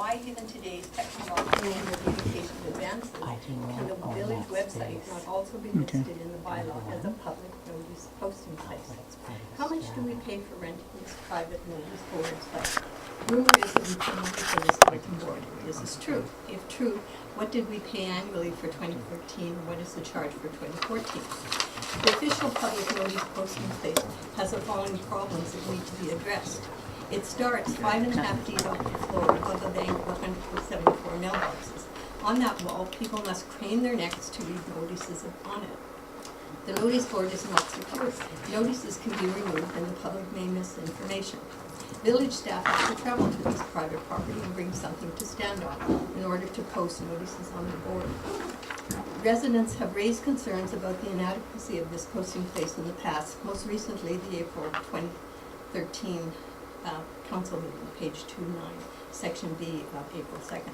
why given today's technological and communication advances, can the village website not also be listed in the bylaw as a public notice posting place? How much do we pay for renting this private notice board site? Rumor is that we pay money for this bulletin board. Is this true? If true, what did we pay annually for 2013 and what is the charge for 2014? The official public notice posting place has the following problems that need to be addressed. It starts 5.5 feet off the floor above a bank of 174 mailboxes. On that wall, people must crane their necks to read notices on it. The notice board is not secure. Notices can be removed and the public may miss information. Village staff have to travel to this private property and bring something to stand on in order to post notices on the board. Residents have raised concerns about the inadequacy of this posting place in the past, most recently the April 2013 council meeting, page 29, section B of April 2nd.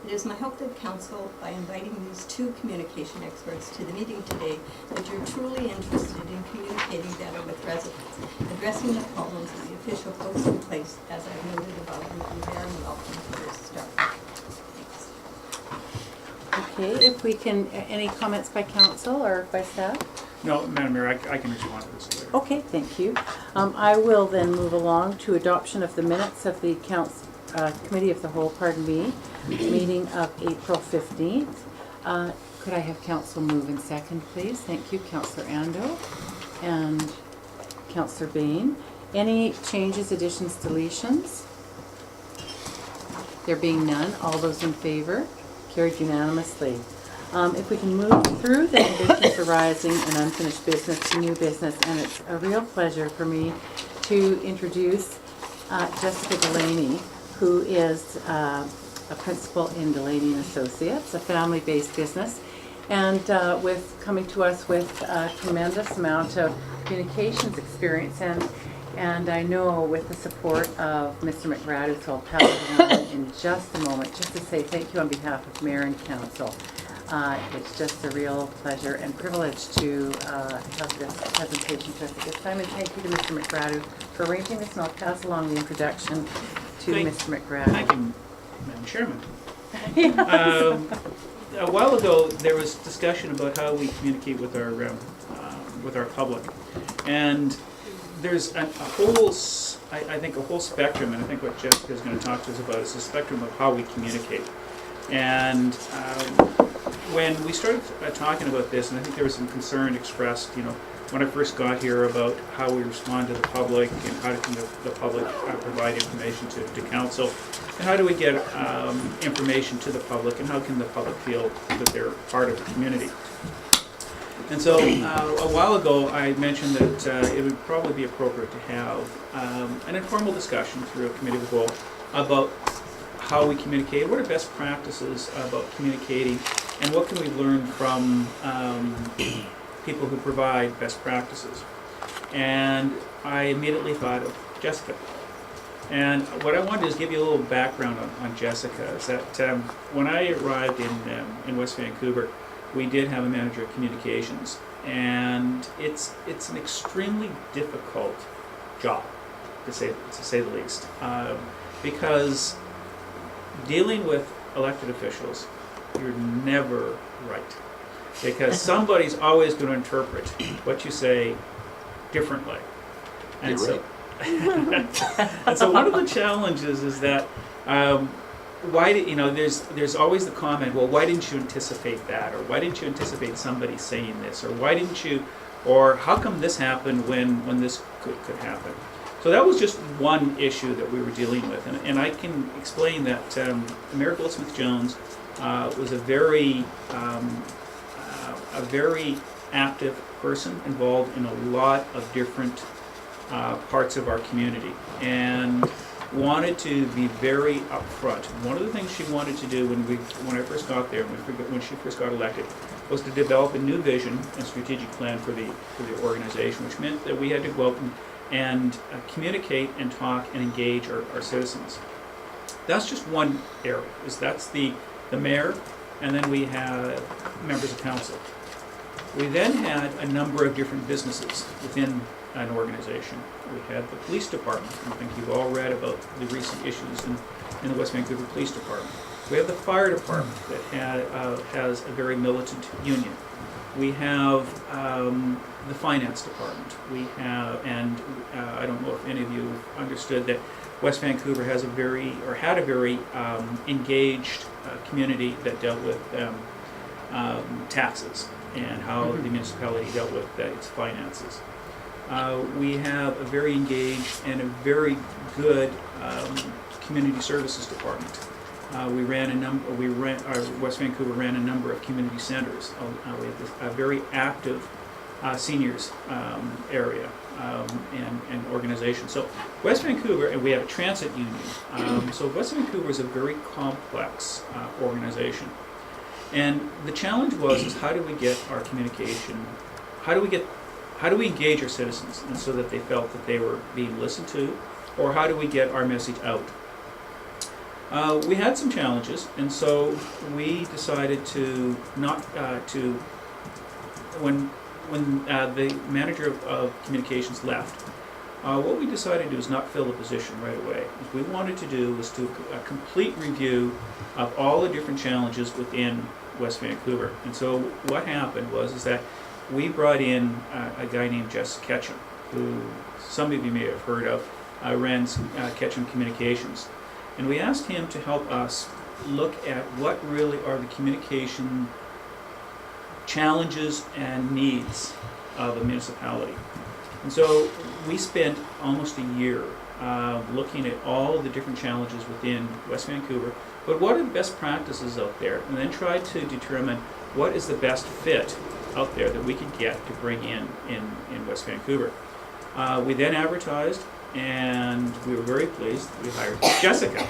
It is my hope that council, by inviting these two communication experts to the meeting today, that you're truly interested in communicating better with residents, addressing the problems of the official posting place, as I've noted above, and be very welcome to this start. Thanks. Okay, if we can, any comments by council or by staff? No, Madam Mayor, I can respond to this later. Okay, thank you. I will then move along to adoption of the minutes of the Committee of the Whole, meeting of April 15th. Could I have council move and second, please? Thank you, Councillor Ando and Councillor Bain. Any changes, additions, deletions? There being none, all those in favor? Carried unanimously. If we can move through the business arising and unfinished business to new business, and it's a real pleasure for me to introduce Jessica Delaney, who is a principal in Delaney & Associates, a family-based business, and with coming to us with a tremendous amount of communications experience, and I know with the support of Mr. McGrath, so I'll pass it on in just a moment, just to say thank you on behalf of Mayor and Council. It's just a real pleasure and privilege to have this presentation to us at this time, and thank you to Mr. McGrath for arranging this, and I'll pass along the introduction to Mr. McGrath. Thank you, Madam Chairman. A while ago, there was discussion about how we communicate with our public, and there's a whole, I think, a whole spectrum, and I think what Jessica is going to talk to us about is a spectrum of how we communicate. And when we started talking about this, and I think there was some concern expressed, when I first got here about how we respond to the public and how can the public provide information to council, and how do we get information to the public, and how can the public feel that they're part of the community. And so a while ago I mentioned that it would probably be appropriate to have an informal discussion through a committee of the whole about how we communicate, what are best practices about communicating, and what can we learn from people who provide best practices. And I immediately thought of Jessica. And what I wanted to do is give you a little background on Jessica. Is that when I arrived in West Vancouver, we did have a manager of communications, and it's an extremely difficult job, to say the least, because dealing with elected officials, you're never right, because somebody's always going to interpret what you say differently, and so and so one of the challenges is that there's always the comment, well, why didn't you anticipate that, or why didn't you anticipate somebody saying this, or why didn't you, or how come this happened when this could happen. So that was just one issue that we were dealing with, and I can explain that Mayor Goldsmith-Jones was a very active person involved in a lot of different parts of our community, and wanted to be very upfront. One of the things she wanted to do when I first got there, when she first got elected, was to develop a new vision and strategic plan for the organization, which meant that we had to go out and communicate and talk and engage our citizens. That's just one area. That's the mayor, and then we had members of council. We then had a number of different businesses within an organization. We had the police department. I think you've all read about the recent issues in the West Vancouver Police Department. We have the fire department that has a very militant union. We have the finance department. We have, and I don't know if any of you understood that West Vancouver has a very, or had a very engaged community that dealt with taxes and how the municipality dealt with its finances. We have a very engaged and a very good community services department. West Vancouver ran a number of community centers. We have a very active seniors area and organization. So West Vancouver, and we have a transit union. So West Vancouver is a very complex organization. And the challenge is how do we get our communication, how do we engage our citizens and so that they felt that they were being listened to, or how do we get our message out? We had some challenges, and so we decided to not when the manager of communications left, what we decided to do is not fill the position right away. What we wanted to do was do a complete review of all the different challenges within West Vancouver. And so what happened is that we brought in a guy named Jess Ketchum, who some of you may have heard of, ran Ketchum Communications. And we asked him to help us look at what really are the communication challenges and needs of a municipality. And so we spent almost a year looking at all of the different challenges within West Vancouver, but what are the best practices out there, and then tried to determine what is the best fit out there that we could get to bring in West Vancouver. We then advertised, and we were very pleased. We hired Jessica,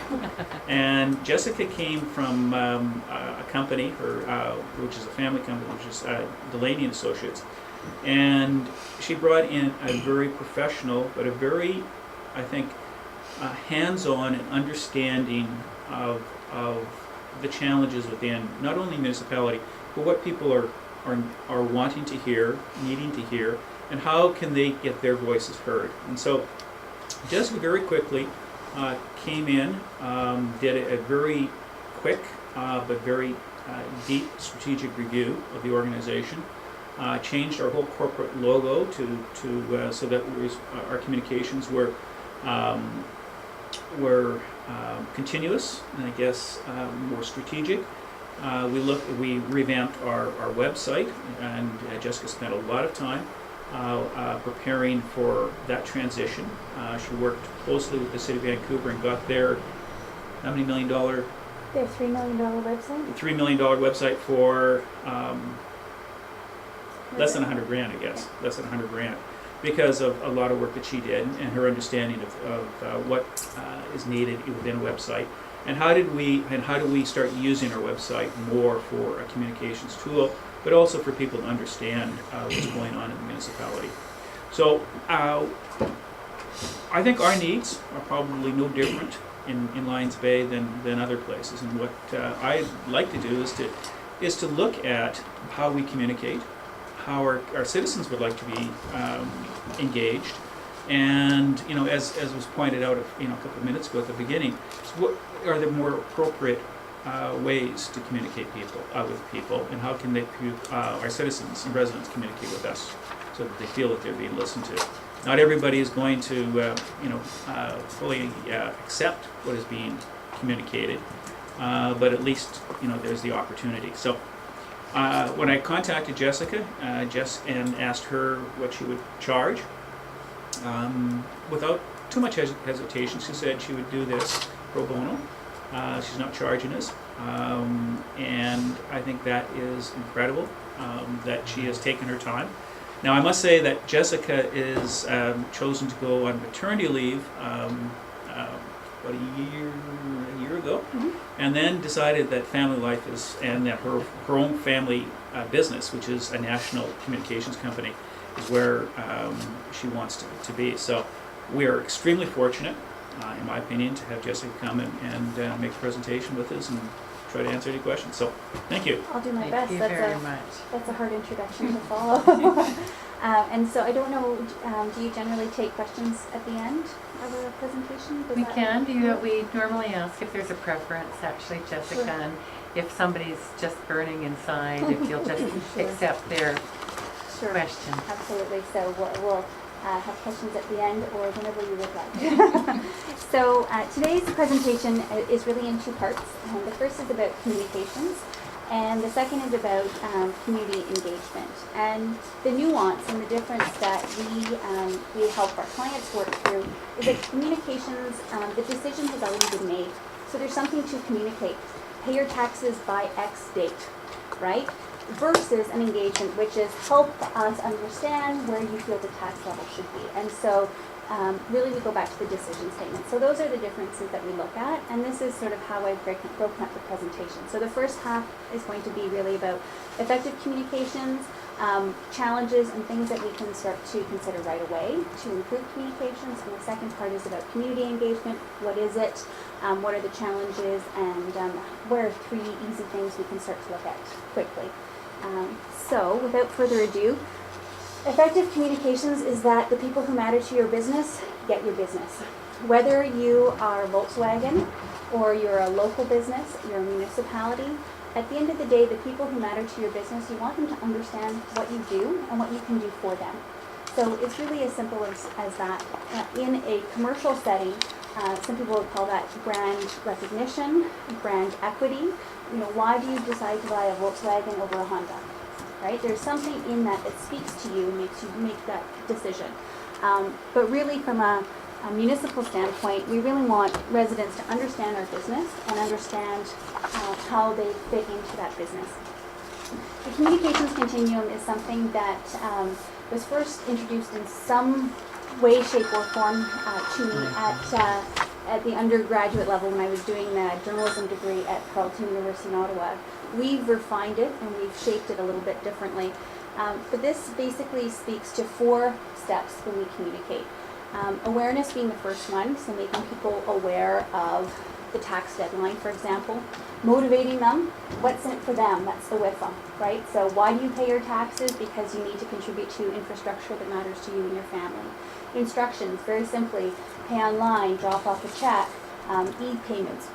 and Jessica came from a company, which is a family company, which is Delaney and Associates, and she brought in a very professional, but a very, I think, hands-on and understanding of the challenges within not only municipality, but what people are wanting to hear, needing to hear, and how can they get their voices heard. And so Jessica very quickly came in, did a very quick but very deep strategic review of the organization, changed our whole corporate logo to so that our communications were continuous and I guess more strategic. We revamped our website, and Jessica spent a lot of time preparing for that transition. She worked closely with the City of Vancouver and got their, how many $1 million? Their $3 million website? $3 million website for less than $100,000, I guess. Yeah. Less than $100,000, because of a lot of work that she did and her understanding of what is needed within a website. And how do we start using our website more for a communications tool, but also for people to understand what's going on in the municipality. So I think our needs are probably no different in Lions Bay than other places. And what I'd like to do is to look at how we communicate, how our citizens would like to be engaged, and as was pointed out a couple of minutes ago at the beginning, what are the more appropriate ways to communicate with people, and how can our citizens and residents communicate with us so that they feel that they're being listened to. Not everybody is going to fully accept what is being communicated, but at least there's the opportunity. So when I contacted Jessica, and asked her what she would charge, without too much hesitation, she said she would do this pro bono. She's not charging us, and I think that is incredible that she has taken her time. Now, I must say that Jessica is chosen to go on maternity leave about a year ago, and then decided that family life and that her own family business, which is a national communications company, is where she wants to be. So we are extremely fortunate, in my opinion, to have Jessica come and make a presentation with us and try to answer any questions. So thank you. I'll do my Thank best. you That's very much. That's a hard introduction to follow. And so I don't know, do you generally take questions at the end of a presentation? Does We that- can, we normally ask if there's a preference, actually, Jessica, Sure. and if somebody's just burning inside, if you'll just Sure. accept their Sure. question. Absolutely. So we'll have questions at the end or whenever you would like. So today's presentation is really in two parts. The first is about communications, and the second is about community engagement. And the nuance and the difference that we help our clients work through is that communications, the decision has already been made. So there's something to communicate. Pay your taxes by X date, right? Versus an engagement, which is help us understand where you feel the tax level should be. And so really we go back to the decision statement. So those are the differences that we look at, and this is sort of how I've broken up the presentation. So the first half is going to be really about effective communications, challenges and things that we can start to consider right away to improve communications, and the second part is about community engagement. What is it? What are the challenges? And what are 3 easy things we can start to look at quickly? So without further ado, effective communications is that the people who matter to your business get your business. Whether you are Volkswagen or you're a local business, you're a municipality, at the end of the day, the people who matter to your business, you want them to understand what you do and what you can do for them. So it's really as simple as that. In a commercial setting, some people would call that brand recognition, brand equity. You know, why do you decide to buy a Volkswagen over a Honda? Right? There's something in that that speaks to you and makes you make that decision. But really from a municipal standpoint, we really want residents to understand our business and understand how they fit into that business. The communications continuum is something that was first introduced in some way, shape, or form to me at the undergraduate level when I was doing a journalism degree at Carleton University in Ottawa. We've refined it and we've shaped it a little bit differently. But this basically speaks to 4 steps when we communicate. Awareness being the first one, so making people aware of the tax deadline, for example. Motivating them, what's in it for them, that's the with them, right? So why do you pay your taxes? Because you need to contribute to infrastructure that matters to you and your family. Instructions, very simply, pay online, drop off a check, e-payments,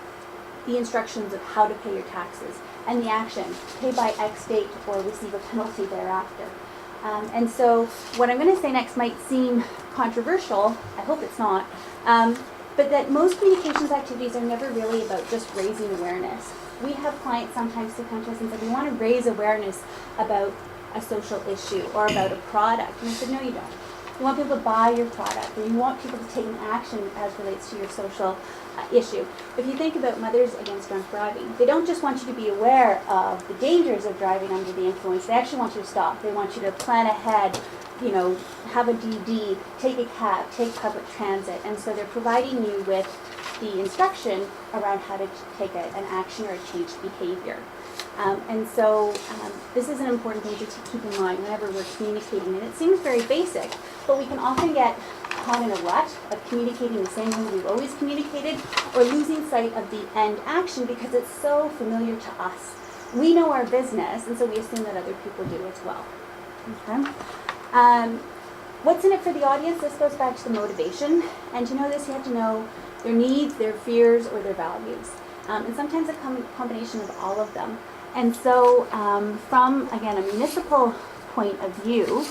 the instructions of how to pay your taxes, and the action, pay by X date or receive a penalty thereafter. And so what I'm going to say next might seem controversial, I hope it's not, but that most communications activities are never really about just raising awareness. We have clients sometimes who come to us and say, we want to raise awareness about a social issue or about a product. And I said, no, you don't. You want people to buy your product, or you want people to take an action as relates to your social issue. If you think about Mothers Against Drunk Driving, they don't just want you to be aware of the dangers of driving under the influence. They actually want you to stop. They want you to plan ahead, you know, have a DD, take a cab, take public transit. And so they're providing you with the instruction around how to take an action or a changed behavior. And so this is an important thing to keep in mind whenever we're communicating. And it seems very basic, but we can often get caught in a rut of communicating the same way we've always communicated, or losing sight of the end action because it's so familiar to us. We know our business, and so we assume that other people do as well. Okay. What's in it for the audience? This goes back to the motivation. And to know this, you have to know their needs, their fears, or their values. And sometimes a combination of all of them. And so from, again, a municipal point of view,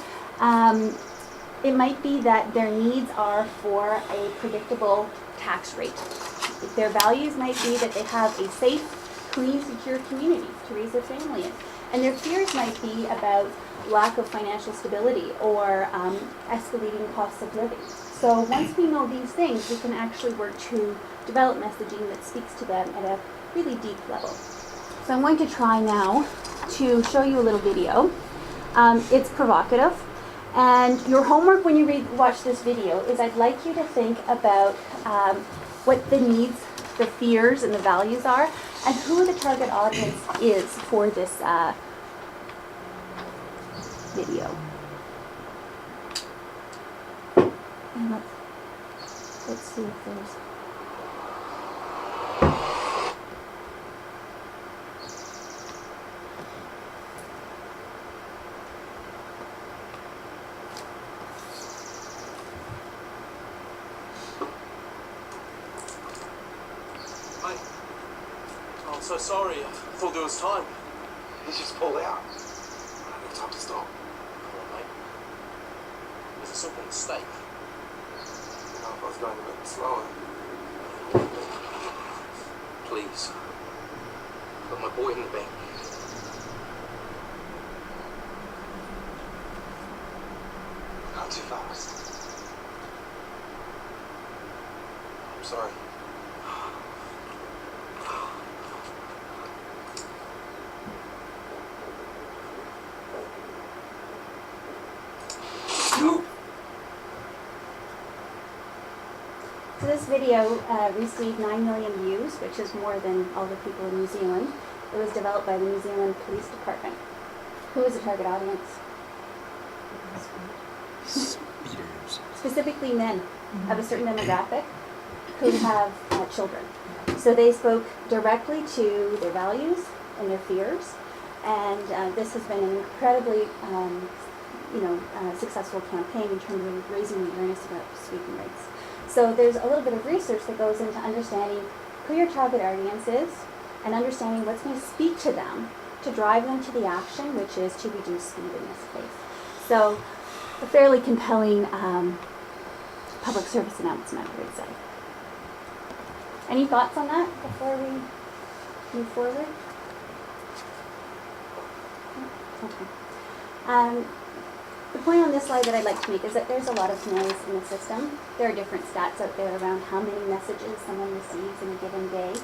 it might be that their needs are for a predictable tax rate. Their values might be that they have a safe, clean, secure community to raise their family in. And their fears might be about lack of financial stability or escalating costs of living. So once we know these things, we can actually work to develop messaging that speaks to them at a really deep level. So I'm going to try now to show you a little video. It's provocative. And your homework when you watch this video is I'd like you to think about what the needs, the fears, and the values are, and who the target audience is for this video. And let's see if there's... okay? Oh, I'm so sorry. I thought there was time. He's just pulled out. I don't have time to stop. Come on, mate. It was a simple mistake. You know, if I was going a bit slower. Please. Put my boy in the bank. Not too fast. I'm sorry. So this video received 9 million views, which is more than all the people in New Zealand. It was developed by the New Zealand Police Department. Who is the target audience? Speeders. Specifically men of a certain demographic who have children. So they spoke directly to their values and their fears, and this has been an incredibly successful campaign in terms of raising awareness about speaking rights. So there's a little bit of research that goes into understanding who your target audience is and understanding what's going to speak to them to drive them to the action, which is to reduce speed in this case. So a fairly compelling public service announcement, I would say. Any thoughts on that before we move forward? Okay. The point on this slide that I'd like to make is that there's a lot of noise in the system. There are different stats out there around how many messages someone receives in a given day.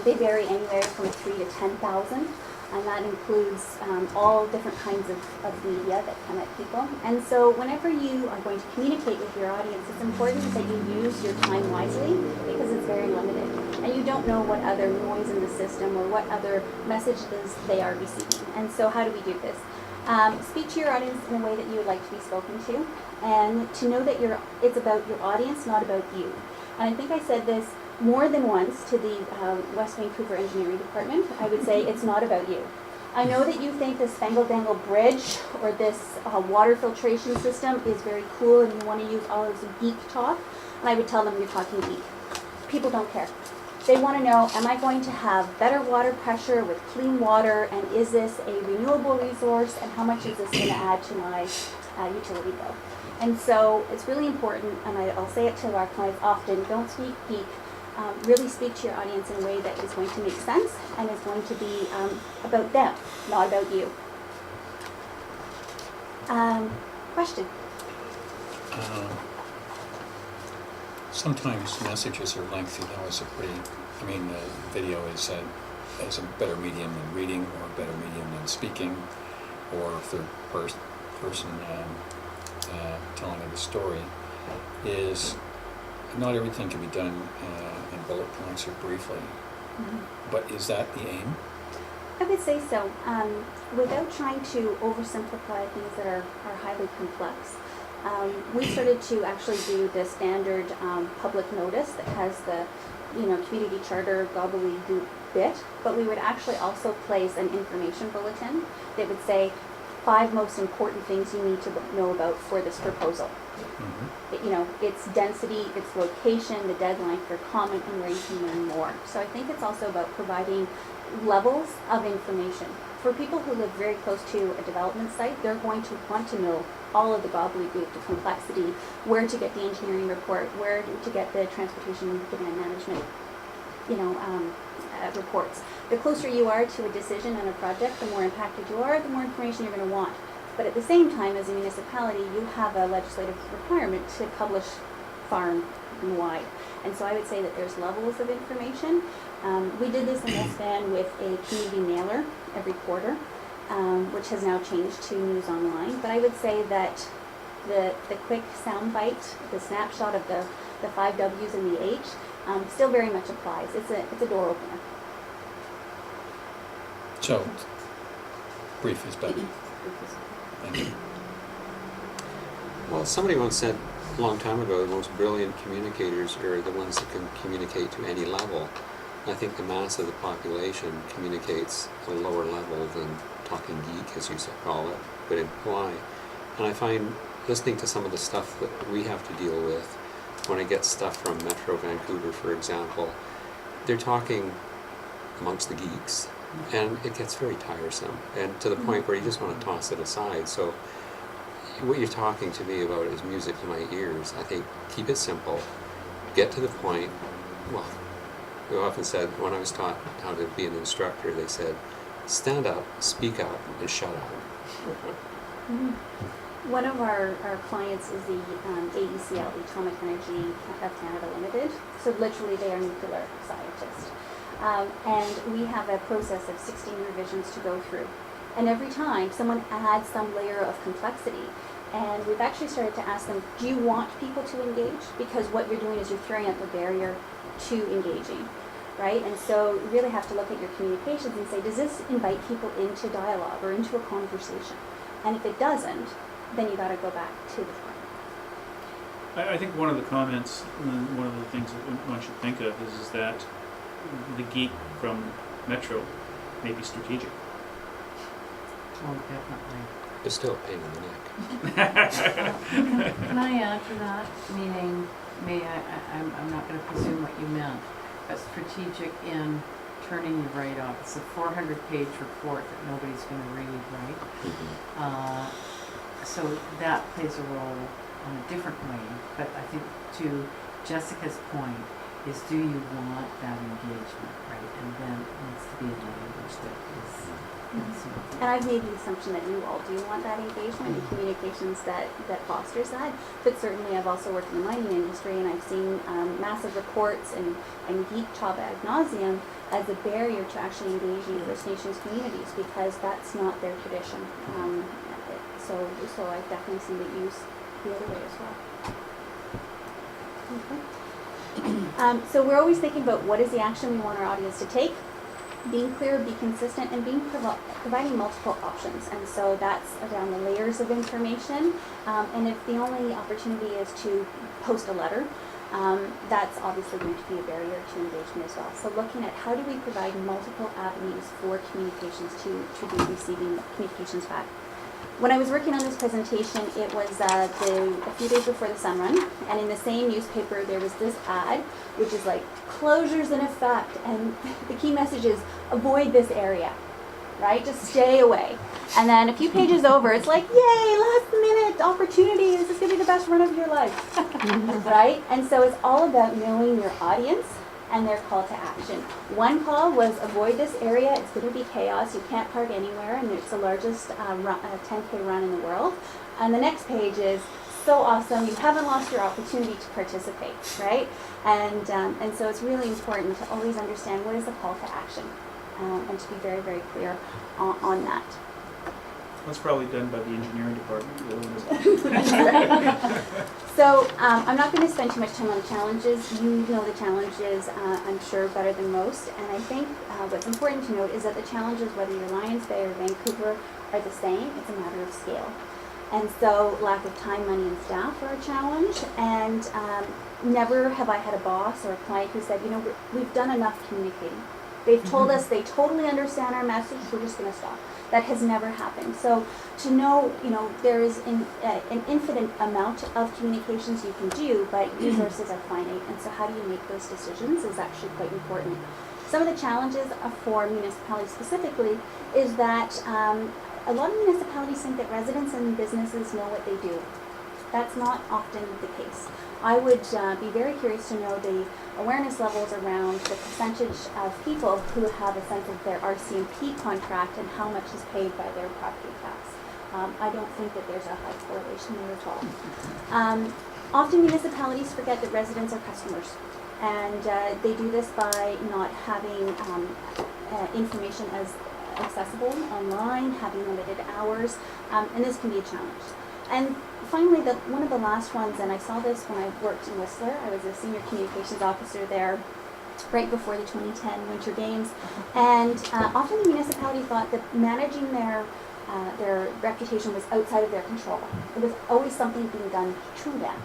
They vary anywhere from 3,000 to 10,000, and that includes all different kinds of media that come at people. And so whenever you are going to communicate with your audience, it's important that you use your time wisely because it's very limited. And you don't know what other noise in the system or what other messages they are receiving. And so how do we do this? Speak to your audience in a way that you would like to be spoken to, and to know that it's about your audience, not about you. And I think I said this more than once to the West Vancouver Engineering Department. I would say it's not about you. I know that you think this Fangle Dangle Bridge or this water filtration system is very cool and you want to use all of this geek talk, and I would tell them you're talking geek. People don't care. They want to know, am I going to have better water pressure with clean water, and is this a renewable resource, and how much is this going to add to my utility bill? And so it's really important, and I'll say it to our clients often, don't speak geek, really speak to your audience in a way that is going to make sense and is going to be about them, not about you. Question? Sometimes messages are lengthy. That was video is a better medium than reading, or a better medium than speaking, or third person telling of the story. Is not everything can be done in bullet points or briefly. Mm-hmm. But is that the aim? I would say so. Without trying to oversimplify things that are highly complex. We started to actually do the standard public notice that has the community charter gobbledygook bit, but we would actually also place an information bulletin that would say 5 most important things you need to know about for this proposal. Mm-hmm. Its density, its location, the deadline for comment, and where you can learn more. So I think it's also about providing levels of information. For people who live very close to a development site, they're going to want to know all of the gobbledygook, the complexity, where to get the engineering report, where to get the transportation demand management, reports. The closer you are to a decision on a project, the more impacted you are, the more information you're going to want. But at the same time, as a municipality, you have a legislative requirement to publish far and wide. And so I would say that there's levels of information. We did this in Westvan with a community mailer every quarter, which has now changed to News Online. But I would say that the quick sound bite, the snapshot of the 5 W's and the H, still very much applies. It's a door opener. So, brief is better. Thank you. Well, somebody once said a long time ago, the most brilliant communicators are the ones that can communicate to any level. I think the mass of the population communicates at a lower level than talking geek, as you call it, would imply. And I find listening to some of the stuff that we have to deal with, when I get stuff from Metro Vancouver, for example, they're talking amongst the geeks, and it gets very tiresome, and to the point where you just want to toss it aside. So what you're talking to me about is music to my ears. I think keep it simple, get to the point. Well, we often said, when I was taught how to be an instructor, they said, stand up, speak up, and shut up. One of our clients is the AECL, the Atomic Energy of Canada Limited. So literally they are nuclear scientists. And we have a process of 16 revisions to go through. And every time someone adds some layer of complexity, and we've actually started to ask them, do you want people to engage? Because what you're doing is you're throwing up a barrier to engaging, right? And so you really have to look at your communications and say, does this invite people into dialogue or into a conversation? And if it doesn't, then you got to go back to the point. I think one of the comments, one of the things that one should think of is that the geek from Metro may be strategic. Oh, definitely. It's still a pain in the neck. Can I add to that? Meaning, I'm not going to presume what you meant, but strategic in turning you right off. It's a 400-page report that nobody's going to read, right? So that plays a role in a different way. But I think to Jessica's point is, do you want that engagement, right? And then it needs to be a language that is. And I've made the assumption that you all do want that engagement and communications that fosters that. But certainly I've also worked in the mining industry, and I've seen massive reports and geek talk ad nauseum as a barrier to actually engaging First Nations communities, because that's not their tradition. So I've definitely seen it used the other way as well. Okay. So we're always thinking about what is the action we want our audience to take. Being clear, be consistent, and providing multiple options. And so that's around the layers of information. And if the only opportunity is to post a letter, that's obviously going to be a barrier to engagement as well. So looking at how do we provide multiple avenues for communications to be receiving communications back. When I was working on this presentation, it was a few days before the sun run, and in the same newspaper there was this ad, which is like, closures in effect, and the key message is, avoid this area, right? Just stay away. And then a few pages over, it's like, yay, last minute opportunity, this is going to be the best run of your life, right? And so it's all about knowing your audience and their call to action. One call was, avoid this area, it's going to be chaos, you can't park anywhere, and it's the largest 10K run in the world. And the next page is, so awesome, you haven't lost your opportunity to participate, right? And so it's really important to always understand what is the call to action, and to be very, very clear on that. That's probably done by the engineering department. So I'm not going to spend too much time on the challenges. You know the challenges, I'm sure, better than most. And I think what's important to note is that the challenges, whether you're Lions Bay or Vancouver, are the same. It's a matter of scale. And so lack of time, money, and staff are a challenge. And never have I had a boss or a client who said, you know, we've done enough communicating. They've told us they totally understand our message, we're just going to stop. That has never happened. So to know, you know, there is an infinite amount of communications you can do, but resources are finite. And so how do you make those decisions is actually quite important. Some of the challenges for municipalities specifically is that a lot of municipalities think that residents and businesses know what they do. That's not often the case. I would be very curious to know the awareness levels around the percentage of people who have a sense of their RCMP contract and how much is paid by their property tax. I don't think that there's a high correlation there at all. Often municipalities forget that residents are customers, and they do this by not having information as accessible online, having limited hours, and this can be a challenge. And finally, one of the last ones, and I saw this when I worked in Whistler, I was a senior communications officer there right before the 2010 Winter Games, and often the municipality thought that managing their reputation was outside of their control. It was always something being done to them.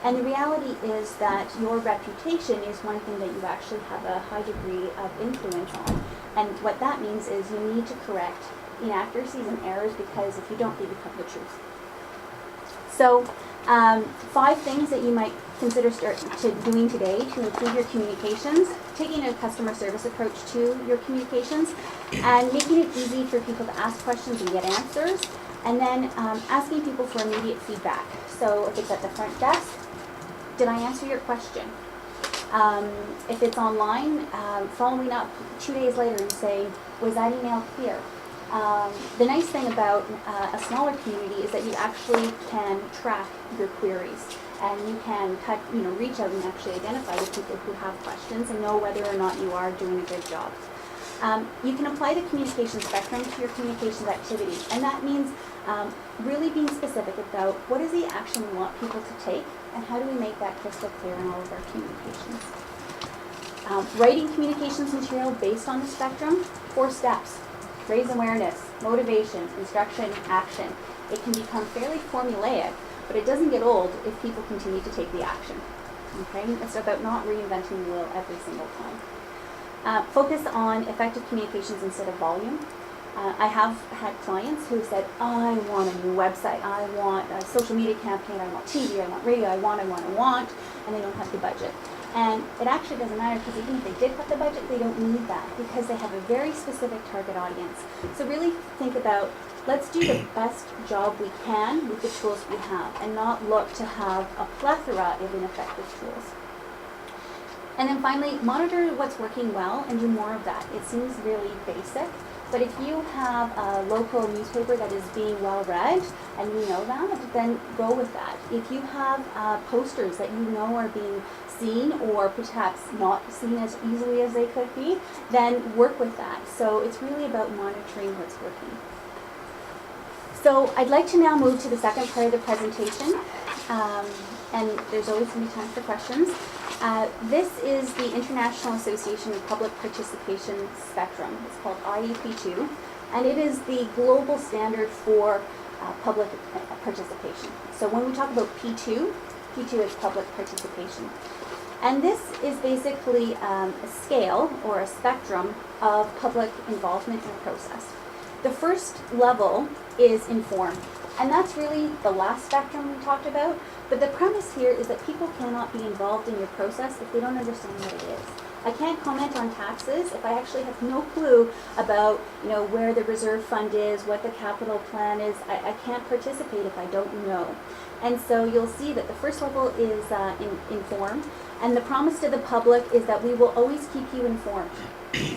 And the reality is that your reputation is one thing that you actually have a high degree of influence on. And what that means is you need to correct inaccuracies and errors, because if you don't, they become the truth. So 5 things that you might consider doing today to improve your communications, taking a customer service approach to your communications, and making it easy for people to ask questions and get answers, and then asking people for immediate feedback. So if it's at the front desk, did I answer your question? If it's online, following up 2 days later and saying, was that email clear? The nice thing about a smaller community is that you actually can track your queries, and you can reach out and actually identify the people who have questions and know whether or not you are doing a good job. You can apply the communication spectrum to your communications activity, and that means really being specific about what is the action we want people to take, and how do we make that crystal clear in all of our communications. Writing communications material based on the spectrum, 4 steps. Raise awareness, motivation, instruction, action. It can become fairly formulaic, but it doesn't get old if people continue to take the action. Okay? It's about not reinventing the wheel every single time. Focus on effective communications instead of volume. I have had clients who said, I want a new website, I want a social media campaign, I want TV, I want radio, I want, and they don't have the budget. And it actually doesn't matter, because even if they did have the budget, they don't need that, because they have a very specific target audience. So really think about, let's do the best job we can with the tools we have, and not look to have a plethora of ineffective tools. And then finally, monitor what's working well and do more of that. It seems really basic, but if you have a local newspaper that is being well read, and you know that, then go with that. If you have posters that you know are being seen, or perhaps not seen as easily as they could be, then work with that. So it's really about monitoring what's working. So I'd like to now move to the second part of the presentation, and there's always going to be time for questions. This is the International Association of Public Participation Spectrum. It's called IEP2, and it is the global standard for public participation. So when we talk about P2 is public participation. And this is basically a scale or a spectrum of public involvement in a process. The first level is informed, and that's really the last spectrum we talked about. But the premise here is that people cannot be involved in your process if they don't understand what it is. I can't comment on taxes if I actually have no clue about, where the reserve fund is, what the capital plan is. I can't participate if I don't know. And so you'll see that the first level is informed, and the promise to the public is that we will always keep you informed.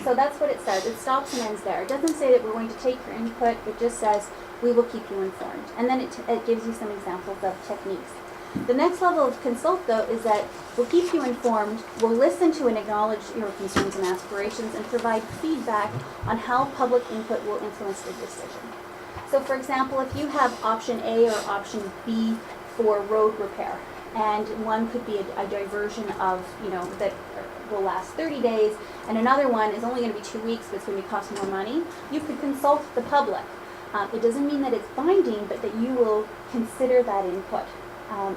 So that's what it says. It stops and ends there. It doesn't say that we're going to take your input. It just says we will keep you informed. And then it gives you some examples of techniques. The next level of consult, though, is that we'll keep you informed, we'll listen to and acknowledge your concerns and aspirations, and provide feedback on how public input will influence the decision. So, for example, if you have option A or option B for road repair, and one could be a diversion of, that will last 30 days, and another one is only going to be 2 weeks, but it's going to cost more money, you could consult the public. It doesn't mean that it's binding, but that you will consider that input.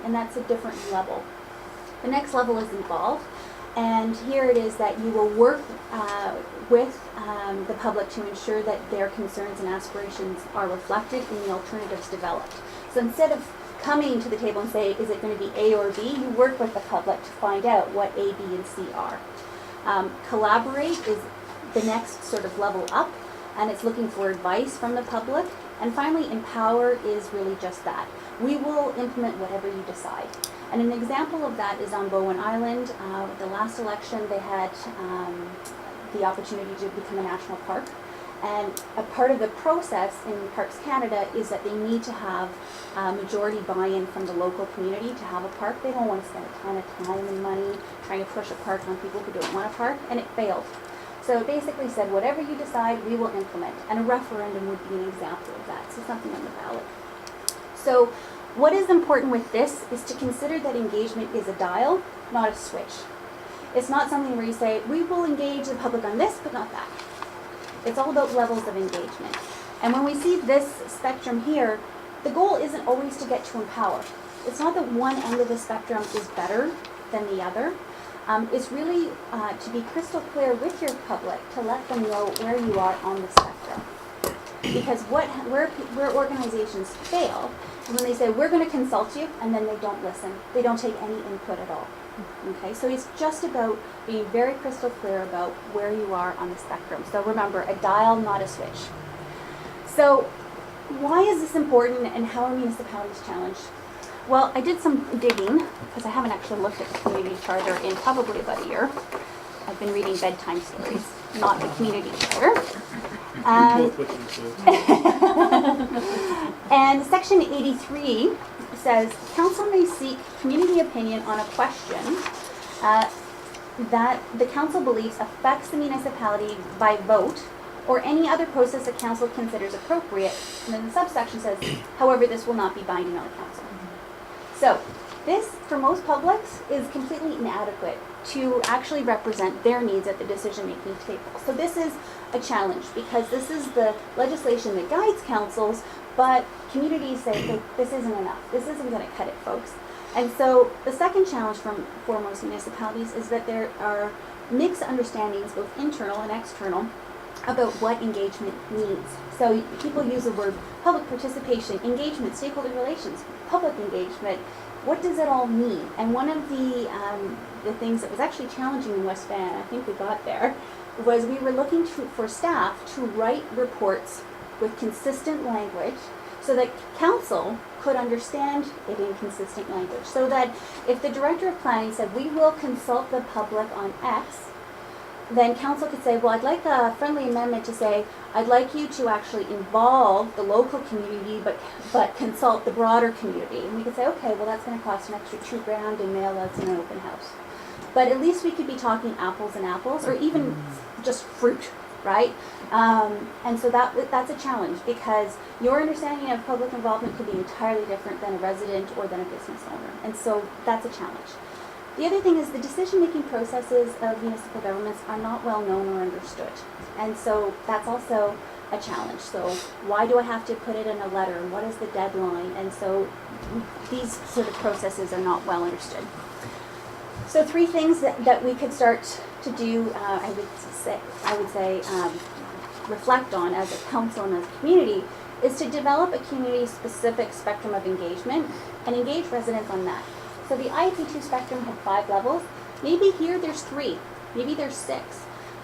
And that's a different level. The next level is involved, and here it is that you will work with the public to ensure that their concerns and aspirations are reflected in the alternatives developed. So instead of coming to the table and say, is it going to be A or B, you work with the public to find out what A, B, and C are. Collaborate is the next sort of level up, and it's looking for advice from the public. And finally, empower is really just that. We will implement whatever you decide. And an example of that is on Bowen Island. With the last election, they had the opportunity to become a national park. And a part of the process in Parks Canada is that they need to have majority buy-in from the local community to have a park. They don't want to spend a ton of time and money trying to push a park on people who don't want a park, and it failed. So it basically said, whatever you decide, we will implement. And a referendum would be an example of that, so something on the ballot. So what is important with this is to consider that engagement is a dial, not a switch. It's not something where you say, we will engage the public on this, but not that. It's all about levels of engagement. And when we see this spectrum here, the goal isn't always to get to empower. It's not that one end of the spectrum is better than the other. It's really to be crystal clear with your public to let them know where you are on the spectrum. Because where organizations fail is when they say, we're going to consult you, and then they don't listen. They don't take any input at all. Okay, so it's just about being very crystal clear about where you are on the spectrum. So remember, a dial, not a switch. So why is this important, and how are municipalities challenged? Well, I did some digging, because I haven't actually looked at the community charter in probably about a year. I've been reading bedtime stories, not the community charter. Both what you do. And section 83 says, council may seek community opinion on a question that the council believes affects the municipality by vote or any other process that council considers appropriate. And then the subsection says, however, this will not be binding on the council. So this, for most publics, is completely inadequate to actually represent their needs at the decision-making table. So this is a challenge, because this is the legislation that guides councils, but communities say, hey, this isn't enough. This isn't going to cut it, folks. And so the second challenge for most municipalities is that there are mixed understandings, both internal and external, about what engagement means. So people use the word public participation, engagement, stakeholder relations, public engagement. What does it all mean? And one of the things that was actually challenging in West Van, I think we got there, was we were looking for staff to write reports with consistent language so that council could understand it in consistent language. So that if the director of planning said, we will consult the public on X, then council could say, well, I'd like a friendly amendment to say, I'd like you to actually involve the local community, but consult the broader community. And we could say, okay, well, that's going to cost an extra $2,000 in mail outs in an open house. But at least we could be talking apples and apples, or even just fruit, right? And so that's a challenge, because your understanding of public involvement could be entirely different than a resident or than a business owner. And so that's a challenge. The other thing is the decision-making processes of municipal governments are not well known or understood. And so that's also a challenge. So why do I have to put it in a letter? And what is the deadline? And so these sort of processes are not well understood. So 3 things that we could start to do, I would say reflect on as a council and as a community, is to develop a community-specific spectrum of engagement and engage residents on that. So the IAP2 spectrum had 5 levels. Maybe here there's 3, maybe there's 6.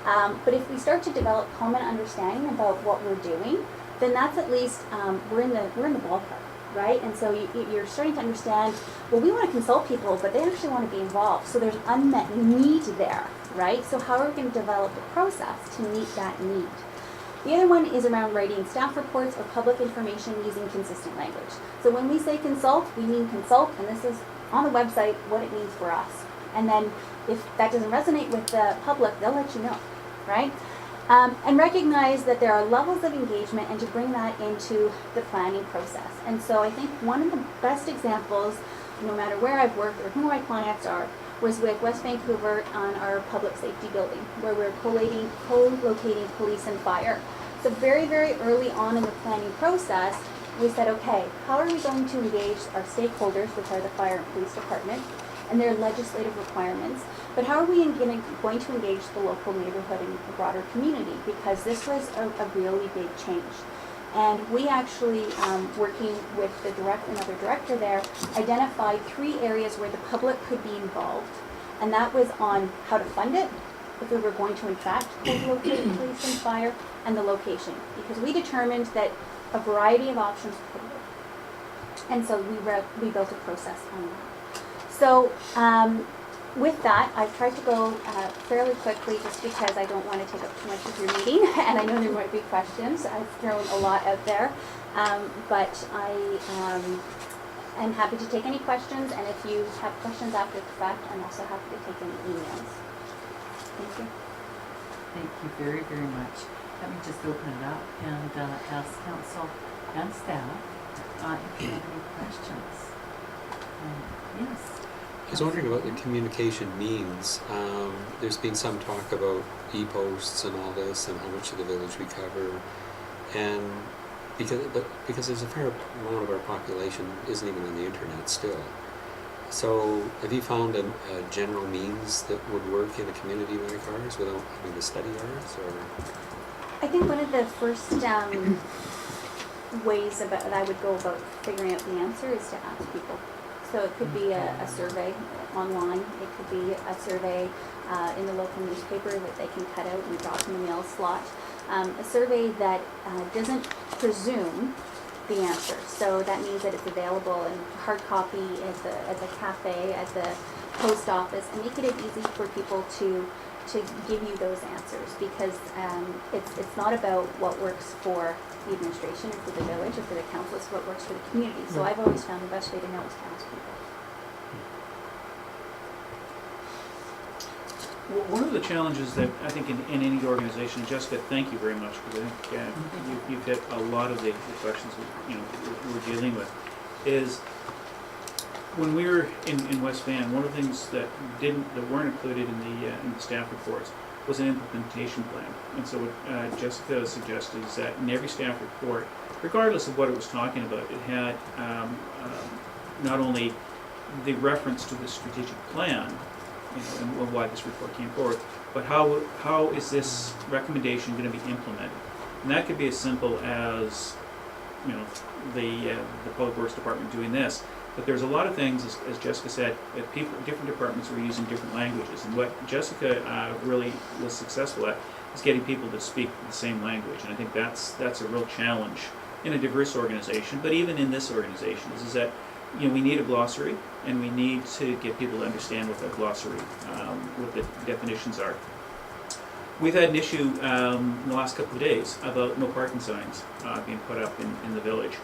But if we start to develop common understanding about what we're doing, then that's at least we're in the ballpark, right? And so you're starting to understand, well, we want to consult people, but they actually want to be involved. So there's unmet need there, right? So how are we going to develop a process to meet that need? The other one is around writing staff reports or public information using consistent language. So when we say consult, we mean consult, and this is on the website what it means for us. And then if that doesn't resonate with the public, they'll let you know, right? And recognize that there are levels of engagement, and to bring that into the planning process. And so I think one of the best examples, no matter where I've worked or who my clients are, was with West Vancouver on our public safety building, where we're co-locating police and fire. So very, very early on in the planning process, we said, okay, how are we going to engage our stakeholders, which are the fire and police department, and their legislative requirements, but how are we going to engage the local neighborhood and the broader community? Because this was a really big change. And we actually, working with another director there, identified 3 areas where the public could be involved. And that was on how to fund it, if we were going to in fact co-locate police and fire, and the location. Because we determined that a variety of options could work. And so we built a process on that. So with that, I've tried to go fairly quickly, just because I don't want to take up too much of your meeting, and I know there might be questions. I've thrown a lot out there, but I am happy to take any questions, and if you have questions after the fact, I'm also happy to take any emails. Thank you. Thank you very, very much. Let me just open it up and ask council and staff if you have any questions. Yes. I was wondering about the communication means. There's been some talk about e-posts and all this, and how much of the village we cover, and because there's a fair amount of our population isn't even on the internet still. So have you found a general means that would work in a community like ours without having to study ours, or? I think one of the first ways that I would go about figuring out the answer is to ask people. So it could be a survey online, it could be a survey in the local newspaper that they can cut out and drop in the mail slot. A survey that doesn't presume the answer. So that means that it's available in hard copy at the cafe, at the post office, and making it easy for people to give you those answers, because it's not about what works for the administration or for the village or for the council, it's what works for the community. So I've always found the best way to know is to ask people. Well, one of the challenges that I think in any organization, Jessica, thank you very much, because I think you've hit a lot of the questions we're dealing with, is when we were in West Van, one of the things that weren't included in the staff reports was an implementation plan. And so what Jessica suggested is that in every staff report, regardless of what it was talking about, it had not only the reference to the strategic plan, and why this report came forward, but how is this recommendation going to be implemented? And that could be as simple as the Public Works Department doing this. But there's a lot of things, as Jessica said, that different departments were using different languages. And what Jessica really was successful at is getting people to speak the same language. And I think that's a real challenge in a diverse organization, but even in this organization, is that we need a glossary, and we need to get people to understand what that glossary, what the definitions are. We've had an issue in the last couple of days about no parking signs being put up in the village,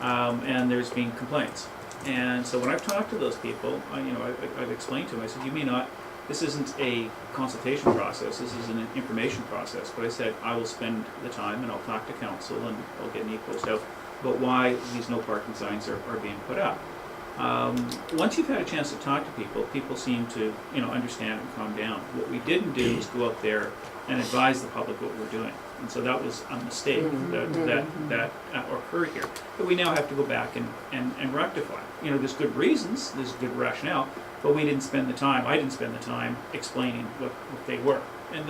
and there's been complaints. And so when I've talked to those people, I've explained to them, I said, this isn't a consultation process, this is an information process. But I said, I will spend the time and I'll talk to council and I'll get an e-post out about why these no parking signs are being put up. Once you've had a chance to talk to people, people seem to understand and calm down. What we didn't do is go out there and advise the public what we're doing. And so that was a mistake that occurred here. But we now have to go back and rectify. There's good reasons, there's good rationale, but we didn't spend the time, I didn't spend the time explaining what they were. And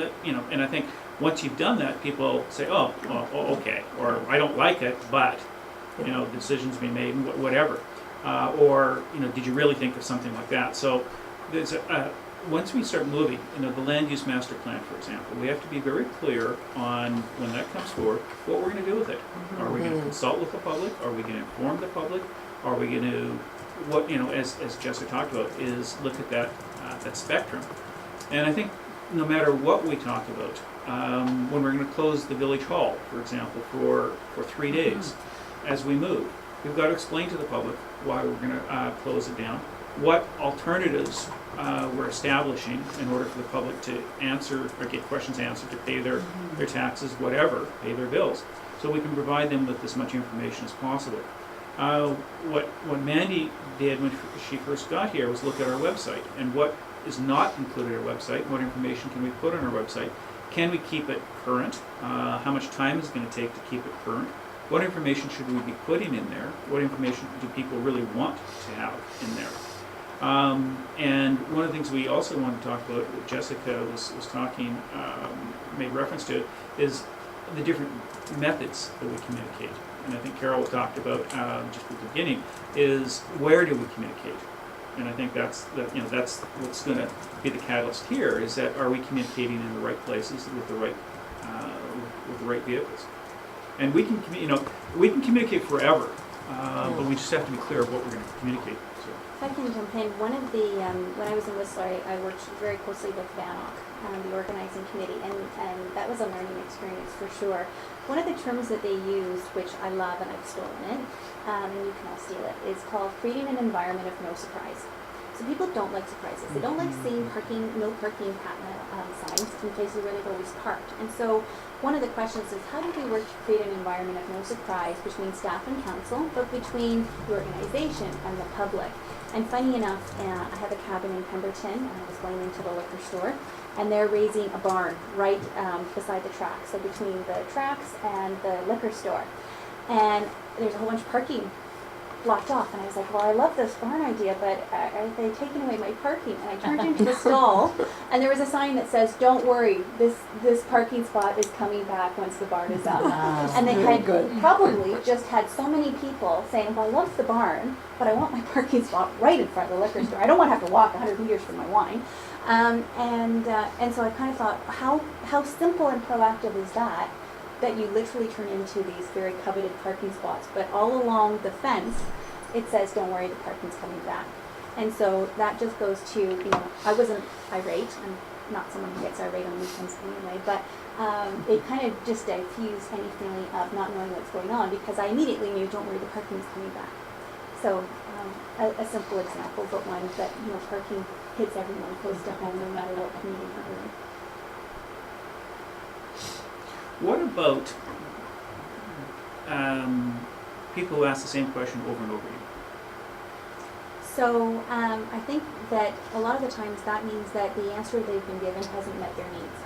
and I think once you've done that, people say, oh, okay, or I don't like it, but the decision's been made, whatever. Or did you really think of something like that? So there's once we start moving, the land use master plan, for example, we have to be very clear on when that comes forward, what we're going to do with it. Are we going to consult with the public? Are we going to inform the public? Are we going to, as Jessica talked about, is look at that spectrum. And I think no matter what we talk about, when we're going to close the village hall, for example, for 3 days, as we move, we've got to explain to the public why we're going to close it down, what alternatives we're establishing in order for the public to answer or get questions answered, to pay their taxes, whatever, pay their bills. So we can provide them with as much information as possible. What Mandy did when she first got here was look at our website, and what is not included in our website, what information can we put on our website, can we keep it current, how much time is it going to take to keep it current, what information should we be putting in there, what information do people really want to have in there. And one of the things we also want to talk about, that Jessica was talking, made reference to, is the different methods that we communicate. And I think Carol talked about just at the beginning, is where do we communicate? And I think that's what's going to be the catalyst here, is that are we communicating in the right places with the right vehicles? And we can communicate forever, but we just have to be clear of what we're going to communicate. So. If I can jump in, one of the, when I was in Whistler, I worked very closely with VANOC, the organizing committee, and that was a learning experience for sure. One of the terms that they used, which I love and I've stolen it, and you can all steal it, is called creating an environment of no surprise. So people don't like surprises. They don't like seeing no parking signs in places where they've always parked. And so one of the questions is, how do we work to create an environment of no surprise between staff and council, but between the organization and the public? And funny enough, I have a cabin in Pemberton, and I was going into the liquor store, and they're raising a barn right beside the tracks, so between the tracks and the liquor store. And there's a whole bunch of parking blocked off. And I was like, well, I love this barn idea, but are they taking away my parking? And I turned into the stall, and there was a sign that says, don't worry, this parking spot is coming back once the barn is up. And they had probably just had so many people saying, well, I love the barn, but I want my parking spot right in front of the liquor store. I don't want to have to walk 100 meters for my wine. And so I kind of thought, how simple and proactive is that you literally turn into these very coveted parking spots, but all along the fence, it says, don't worry, the parking's coming back. And so that just goes to, I wasn't irate. I'm not someone who gets irate on weekends anyway, but it kind of just diffused any feeling of not knowing what's going on, because I immediately knew, don't worry, the parking's coming back. So a simple example, but one that, parking hits everyone close to home no matter what community you're in. What about people who ask the same question over and over again? So I think that a lot of the times that means that the answer they've been given hasn't met their needs.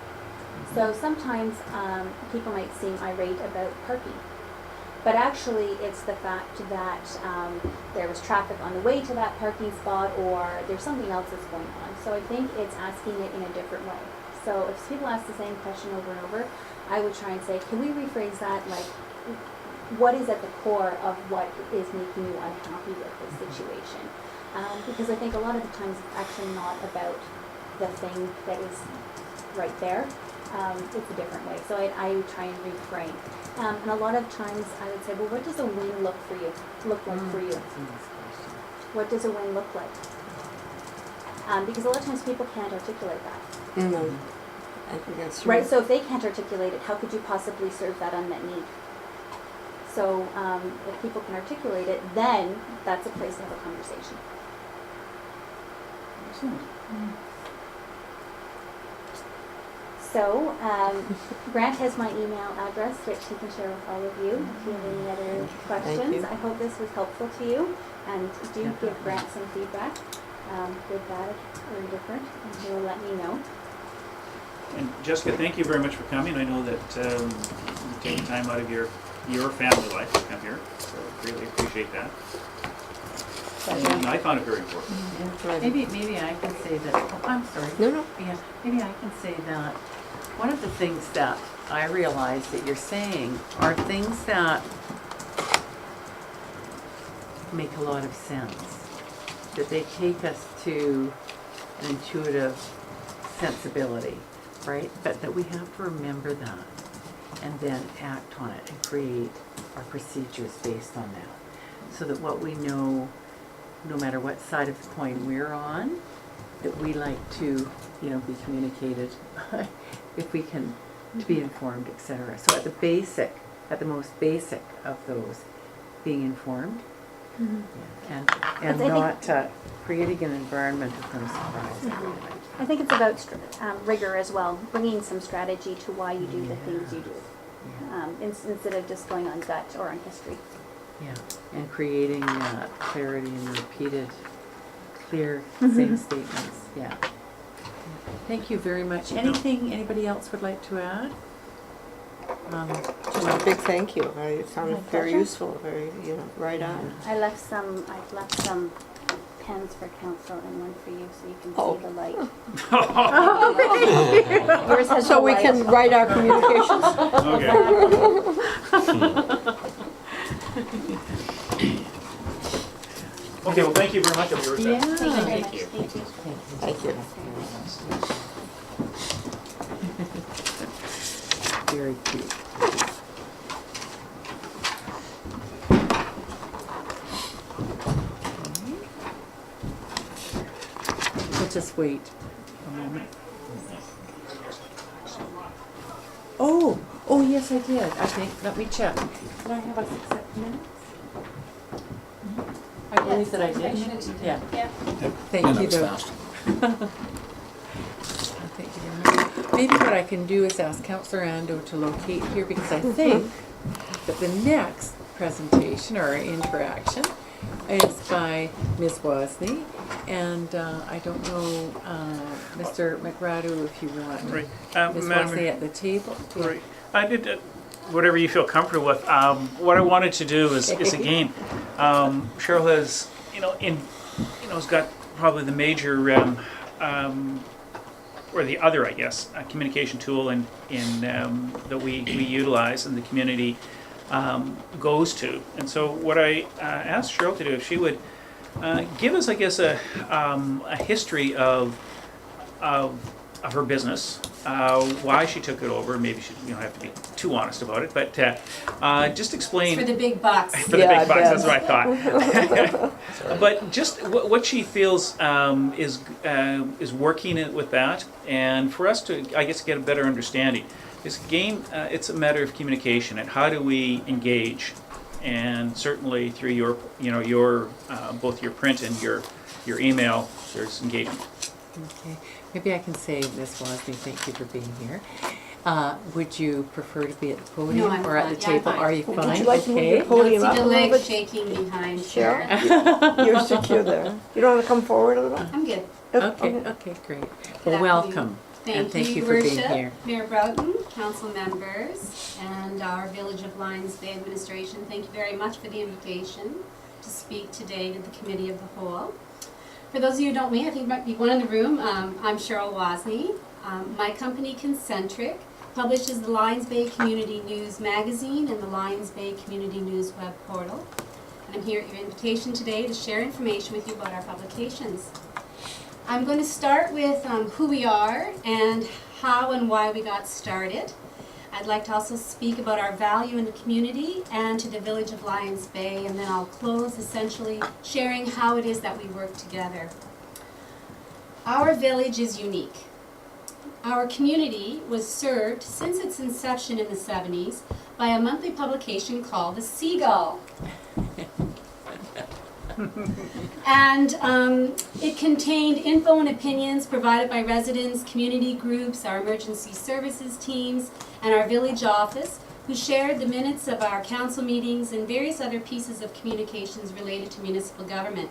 So sometimes people might seem irate about parking, but actually it's the fact that there was traffic on the way to that parking spot, or there's something else that's going on. So I think it's asking it in a different way. So if people ask the same question over and over, I would try and say, can we rephrase that, like, what is at the core of what is making you unhappy with this situation? Because I think a lot of the times it's actually not about the thing that is right there. It's a different way. So I would try and reframe. And a lot of times I would say, well, what does a win look like for you? What does a win look like? Because a lot of times people can't articulate that. Mm-hmm. I think that's true. Right, so if they can't articulate it, how could you possibly serve that unmet need? So if people can articulate it, then that's a place to have a conversation. Excellent. So Grant has my email address, which he can share with all of you if you have any other questions. I hope this was helpful to you, and do give Grant some feedback, good, bad, or indifferent, and he will let me know. And Jessica, thank you very much for coming. I know that you've taken time out of your family life to come here, so really appreciate that. And I found it very important. Maybe I can say that. Oh, I'm sorry. No. Yeah, maybe I can say that one of the things that I realize that you're saying are things that make a lot of sense. That they take us to an intuitive sensibility, right? But that we have to remember that and then act on it and create our procedures based on that. So that what we know, no matter what side of the coin we're on, that we like to, be communicated if we can, to be informed, etc. So at the most basic of those, being informed, and not creating an environment of no surprise. I think it's about rigor as well, bringing some strategy to why you do the things you do, instead of just going on gut or on history. Yeah, and creating clarity and repeated, clear, same statements. Yeah. Thank you very much. Anything anybody else would like to add? Just a big thank you. It sounded very useful, very, right on. I've left some pens for council and one for you, so you can see the light. Yours has So the we light. can write our communications. Okay, well, thank you very much. Yeah. Thank you. Thank you. Very cute. We'll just wait a moment. Oh, yes, I did. I think. Let me check. Did I have us accept minutes? I believe that I did. Yeah. Thank you, Minutes though. fast. Thank you very much. Maybe what I can do is ask Councillor Ando to locate here, because I think that the next presentation or interaction is by Ms. Wozni, and I don't know, Mr. McRadu, if you want Right. Ms. Madam Wozni at the table. Right. I did whatever you feel comfortable with. What I wanted to do is again, Cheryl has, has got probably the major, or the other, I guess, communication tool in that we utilize and the community goes to. And so what I asked Cheryl to do, if she would give us, I guess, a history of her business, why she took it over. Maybe you don't have to be too honest about it, but just explain. For the big bucks. For the big bucks, that's what I thought. But just what she feels is working with that, and for us to, I guess, get a better understanding. This game, it's a matter of communication, and how do we engage? And certainly through your both your print and your email, there's engagement. Okay, maybe I can say this, Wozni, thank you for being here. Would you prefer to be at the podium No, I'm or at fine. the Yeah, I'm table? fine. Are you fine? Would you like to move Okay. your podium Don't up see a the little legs bit? shaking behind Cheryl, here. you're secure there. You don't want to come forward a little? I'm good. Okay, great. Well, afternoon. welcome. And thank you for being Worship, here. Mayor Broughton, council members, and our Village of Lions Bay administration. Thank you very much for the invitation to speak today to the Committee of the Whole. For those of you who don't know me, I think might be one in the room, I'm Cheryl Wozni. My company, Concentric, publishes the Lions Bay Community News magazine and the Lions Bay Community News web portal. And I'm here at your invitation today to share information with you about our publications. I'm going to start with who we are and how and why we got started. I'd like to also speak about our value in the community and to the Village of Lions Bay, and then I'll close essentially sharing how it is that we work together. Our village is unique. Our community was served since its inception in the 70s by a monthly publication called The Seagull. And it contained info and opinions provided by residents, community groups, our emergency services teams, and our village office, who shared the minutes of our council meetings and various other pieces of communications related to municipal government.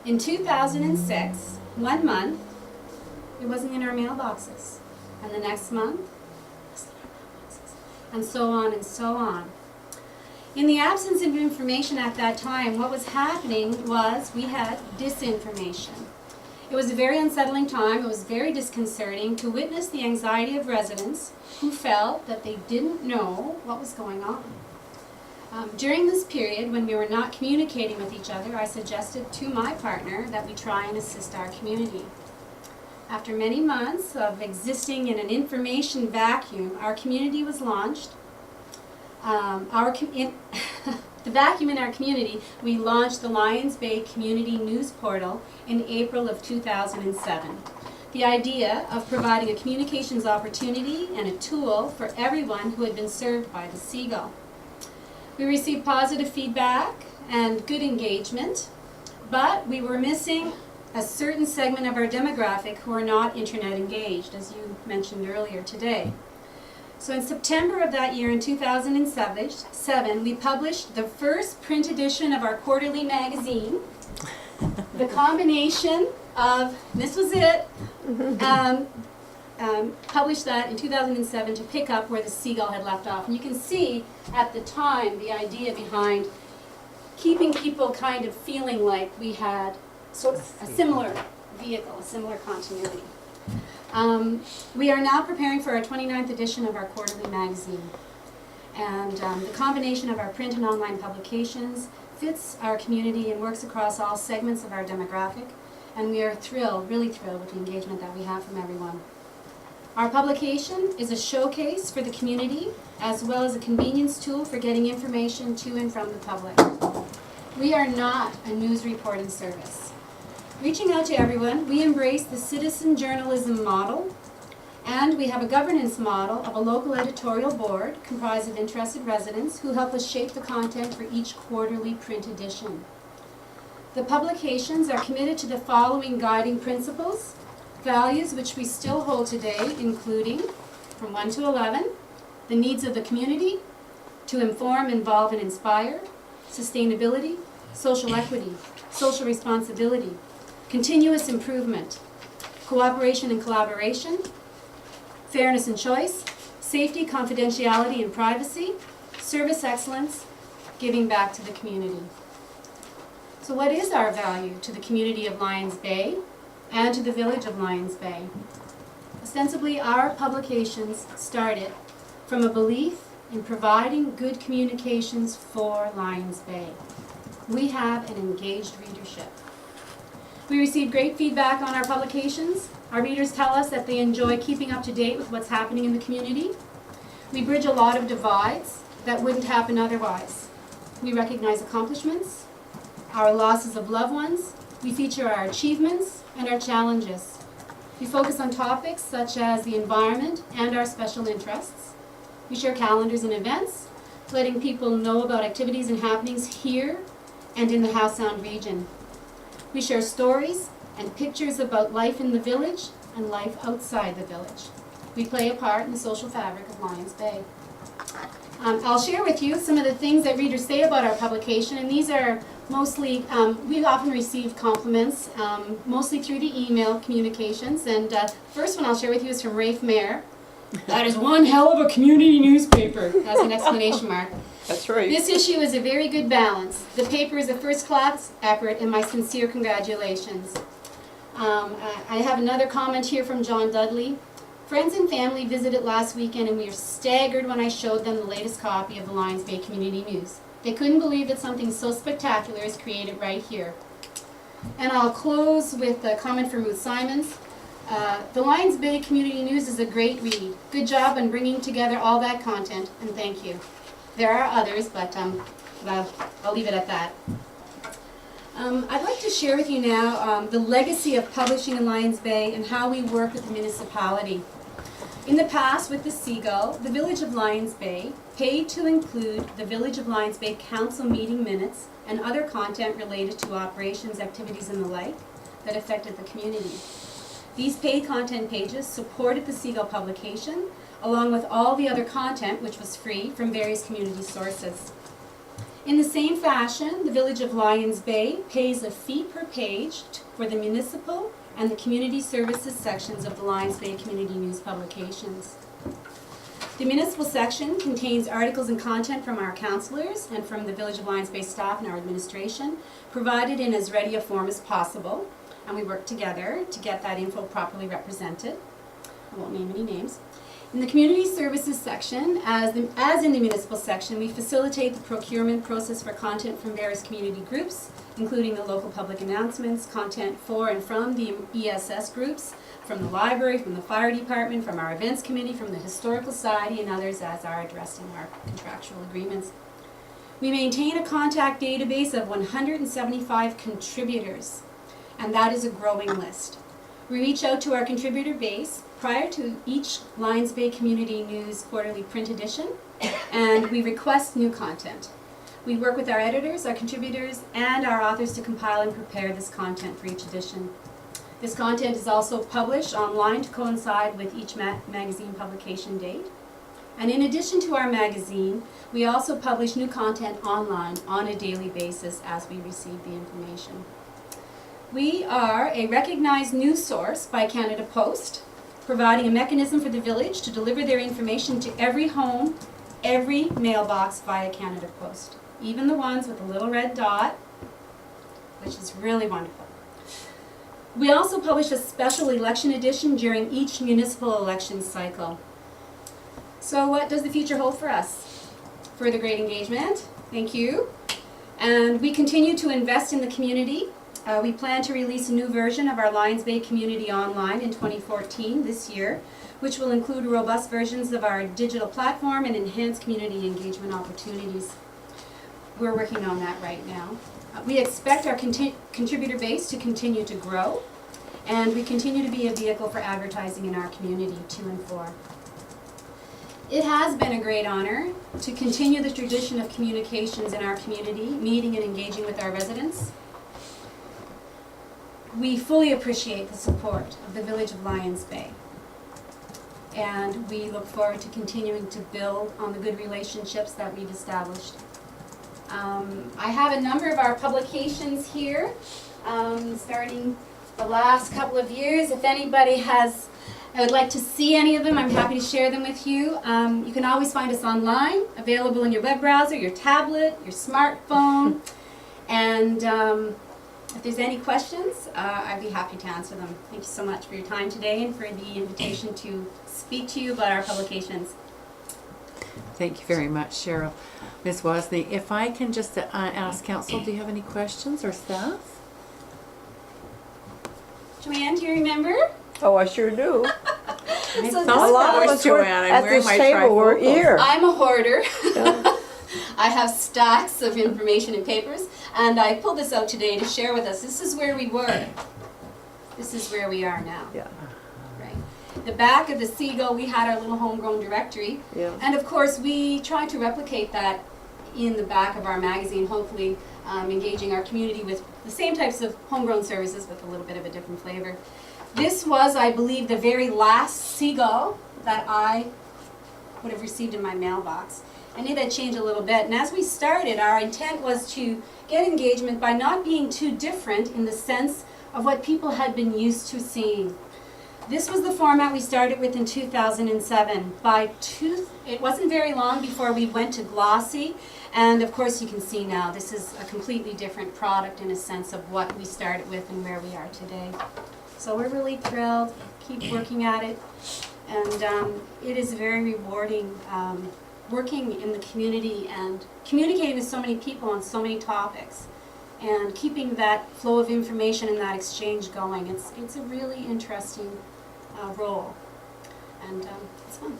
In 2006, 1 month, it wasn't in our mailboxes. And the next month, it was in our mailboxes. And so on and so on. In the absence of information at that time, what was happening was we had disinformation. It was a very unsettling time. It was very disconcerting to witness the anxiety of residents who felt that they didn't know what was going on. During this period, when we were not communicating with each other, I suggested to my partner that we try and assist our community. After many months of existing in an information vacuum, our community was launched. The vacuum in our community, we launched the Lions Bay Community News Portal in April of 2007. The idea of providing a communications opportunity and a tool for everyone who had been served by the Seagull. We received positive feedback and good engagement, but we were missing a certain segment of our demographic who are not internet engaged, as you mentioned earlier today. So in September of that year, in 2007, we published the first print edition of our quarterly magazine. The combination of, this was it, published that in 2007 to pick up where the Seagull had left off. And you can see at the time the idea behind keeping people kind of feeling like we had sort of a similar vehicle, a similar continuity. We are now preparing for our 29th edition of our quarterly magazine. And the combination of our print and online publications fits our community and works across all segments of our demographic. And we are thrilled, really thrilled with the engagement that we have from everyone. Our publication is a showcase for the community, as well as a convenience tool for getting information to and from the public. We are not a news reporting service. Reaching out to everyone, we embrace the citizen journalism model, and we have a governance model of a local editorial board comprised of interested residents who help us shape the content for each quarterly print edition. The publications are committed to the following guiding principles, values which we still hold today, including, from 1 to 11, the needs of the community, to inform, involve, and inspire, sustainability, social equity, social responsibility, continuous improvement, cooperation and collaboration, fairness and choice, safety, confidentiality, and privacy, service excellence, giving back to the community. So what is our value to the community of Lions Bay and to the village of Lions Bay? Ostensibly, our publications started from a belief in providing good communications for Lions Bay. We have an engaged readership. We receive great feedback on our publications. Our readers tell us that they enjoy keeping up to date with what's happening in the community. We bridge a lot of divides that wouldn't happen otherwise. We recognize accomplishments, our losses of loved ones. We feature our achievements and our challenges. We focus on topics such as the environment and our special interests. We share calendars and events, letting people know about activities and happenings here and in the Howe Sound region. We share stories and pictures about life in the village and life outside the village. We play a part in the social fabric of Lions Bay. I'll share with you some of the things that readers say about our publication, and these are mostly, we often receive compliments, mostly through the email communications, and the first one I'll share with you is from Rafe Mayer. That is one hell of a community newspaper, as an exclamation mark. That's right. This issue is a very good balance. The paper is a first-class effort, and my sincere congratulations. I have another comment here from John Dudley. Friends and family visited last weekend, and we were staggered when I showed them the latest copy of the Lions Bay Community News. They couldn't believe that something so spectacular is created right here. And I'll close with a comment from Ruth Simons. The Lions Bay Community News is a great read. Good job on bringing together all that content, and thank you. There are others, but I'll leave it at that. I'd like to share with you now the legacy of publishing in Lions Bay and how we work with the municipality. In the past, with the Seagull, the Village of Lions Bay paid to include the Village of Lions Bay Council meeting minutes and other content related to operations, activities, and the like that affected the community. These paid content pages supported the Seagull publication, along with all the other content, which was free from various community sources. In the same fashion, the Village of Lions Bay pays a fee per page for the municipal and the community services sections of the Lions Bay Community News publications. The municipal section contains articles and content from our councillors and from the Village of Lions Bay staff and our administration, provided in as ready a form as possible, and we work together to get that info properly represented. I won't name any names. In the community services section, as in the municipal section, we facilitate the procurement process for content from various community groups, including the local public announcements, content for and from the ESS groups, from the library, from the fire department, from our events committee, from the historical society, and others as are addressed in our contractual agreements. We maintain a contact database of 175 contributors, and that is a growing list. We reach out to our contributor base prior to each Lions Bay Community News quarterly print edition, and we request new content. We work with our editors, our contributors, and our authors to compile and prepare this content for each edition. This content is also published online to coincide with each magazine publication date. And in addition to our magazine, we also publish new content online on a daily basis as we receive the information. We are a recognized news source by Canada Post, providing a mechanism for the village to deliver their information to every home, every mailbox via Canada Post, even the ones with a little red dot, which is really wonderful. We also publish a special election edition during each municipal election cycle. So what does the future hold for us? Further great engagement, thank you. And we continue to invest in the community. We plan to release a new version of our Lions Bay Community Online in 2014, this year, which will include robust versions of our digital platform and enhanced community engagement opportunities. We're working on that right now. We expect our contributor base to continue to grow, and we continue to be a vehicle for advertising in our community to and for. It has been a great honor to continue the tradition of communications in our community, meeting and engaging with our residents. We fully appreciate the support of the Village of Lions Bay, and we look forward to continuing to build on the good relationships that we've established. I have a number of our publications here, starting the last couple of years. If anybody would like to see any of them, I'm happy to share them with you. You can always find us online, available in your web browser, your tablet, your smartphone. And if there's any questions, I'd be happy to answer them. Thank you so much for your time today and for the invitation to speak to you about our publications. Thank you very much, Cheryl. Ms. Wozni, if I can just ask council, do you have any questions, or staff? Joanne, do you remember? Oh, I sure do. I So thought A lot that of was us were Joanne. I'm at wearing this my table were trifocals. here. I'm a hoarder. Yeah. I have stacks of information and papers, and I pulled this out today to share with us. This is where we were. This is where we are now. Yeah. Right. The back of the Seagull, we had our little homegrown directory, Yeah. and of course we tried to replicate that in the back of our magazine, hopefully engaging our community with the same types of homegrown services with a little bit of a different flavor. This was, I believe, the very last Seagull that I would have received in my mailbox. I knew that'd change a little bit, and as we started, our intent was to get engagement by not being too different in the sense of what people had been used to seeing. This was the format we started with in 2007. It wasn't very long before we went to glossy, and of course you can see now this is a completely different product in a sense of what we started with and where we are today. So we're really thrilled, keep working at it, and it is very rewarding working in the community and communicating with so many people on so many topics and keeping that flow of information and that exchange going. It's a really interesting role, and it's fun.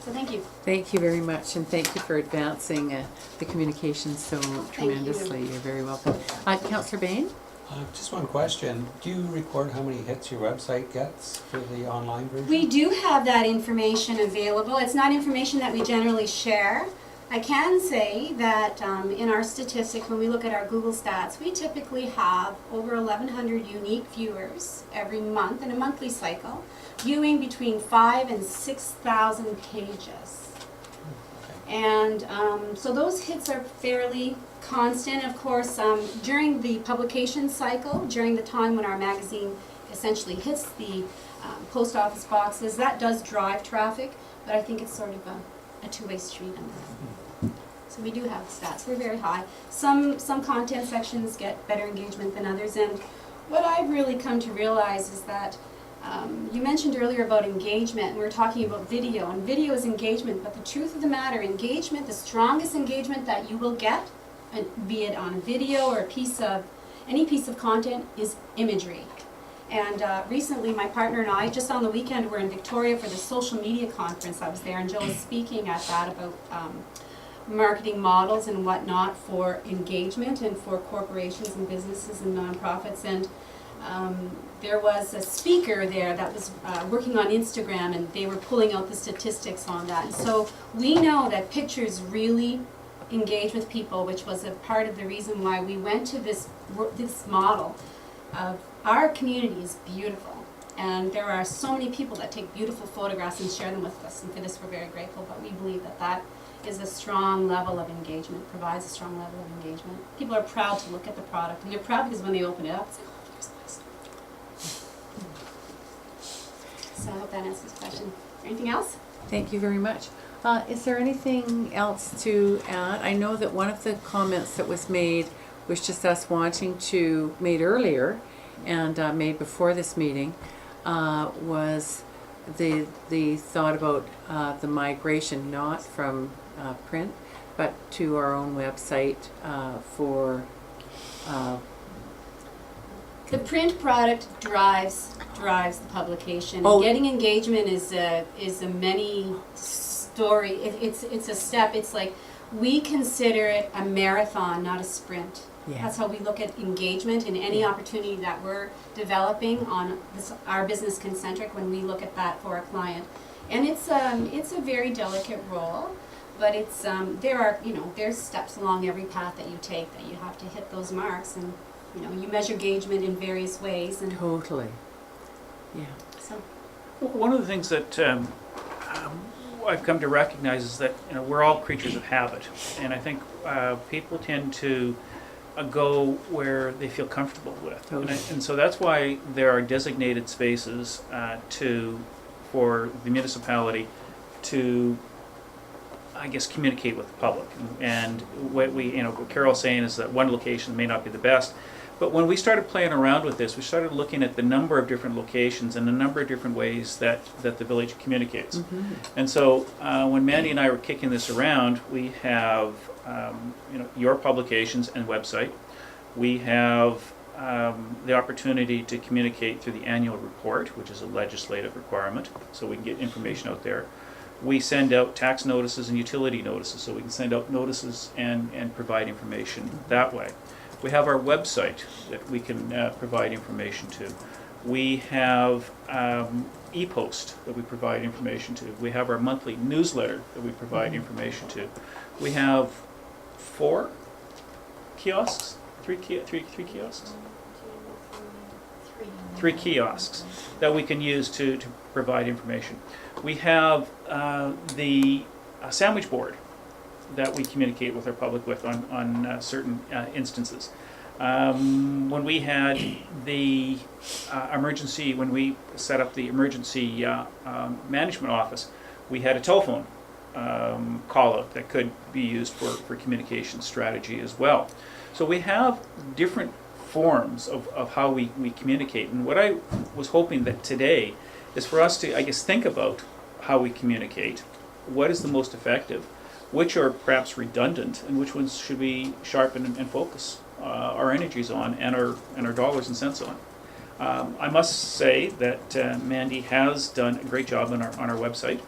So thank you. Thank you very much, and thank you for advancing the communication so tremendously. You're very welcome. Councillor Bain? Just one question. Do you record how many hits your website gets for the online version? We do have that information available. It's not information that we generally share. I can say that in our statistics, when we look at our Google stats, we typically have over 1,100 unique viewers every month in a monthly cycle, viewing between 5,000 and 6,000 pages. And so those hits are fairly constant. Of course, during the publication cycle, during the time when our magazine essentially hits the post office boxes, that does drive traffic, but I think it's sort of a two-way street on that. So we do have stats. They're very high. Some content sections get better engagement than others, and what I've really come to realize is that you mentioned earlier about engagement, and we're talking about video, and video is engagement, but the truth of the matter, engagement, the strongest engagement that you will get, be it on a video or any piece of content, is imagery. And recently my partner and I, just on the weekend, were in Victoria for the social media conference. I was there, and Joe was speaking at that about marketing models and whatnot for engagement and for corporations and businesses and nonprofits. And there was a speaker there that was working on Instagram, and they were pulling out the statistics on that. And so we know that pictures really engage with people, which was a part of the reason why we went to this model of our community is beautiful. And there are so many people that take beautiful photographs and share them with us, and for this we're very grateful, but we believe that that is a strong level of engagement, provides a strong level of engagement. People are proud to look at the product, and they're proud because when they open it up, it's like, oh, there's my stuff. So I hope that answers the question. Anything else? Thank you very much. Is there anything else to add? I know that one of the comments that was made was just us wanting to, made earlier and made before this meeting, was the thought about the migration, not from print, but to our own website for... The print product drives the publication. Oh. Getting engagement is a many story. It's a step. It's like we consider it a marathon, not a sprint. Yeah. That's how we look at engagement in any opportunity that we're developing on our business concentric when we look at that for a client. And it's a very delicate role, but it's there's steps along every path that you take that you have to hit those marks, and you measure engagement in various ways. And Totally. Yeah. so One of the things that I've come to recognize is that we're all creatures of habit, and I think people tend to go where they feel comfortable with, and so that's why there are designated spaces for the municipality to I guess, communicate with the public. And what what Carol's saying is that one location may not be the best. But when we started playing around with this, we started looking at the number of different locations and a number of different ways that the village communicates. And so when Mandy and I were kicking this around, we have your publications and website. We have the opportunity to communicate through the annual report, which is a legislative requirement, so we can get information out there. We send out tax notices and utility notices, so we can send out notices and provide information that way. We have our website that we can provide information to. We have e-post that we provide information to. We have our monthly newsletter that we provide information to. We have 4 kiosks, 3 kiosks? 3 kiosks that we can use to provide information. We have the sandwich board that we communicate with our public with on certain instances. When we had the emergency, when we set up the emergency management office, we had a telephone call out that could be used for communication strategy as well. So we have different forms of how we communicate. And what I was hoping that today is for us to, I guess, think about how we communicate, what is the most effective, which are perhaps redundant, and which ones should we sharpen and focus our energies on and our dollars and cents on. I must say that Mandy has done a great job on our website,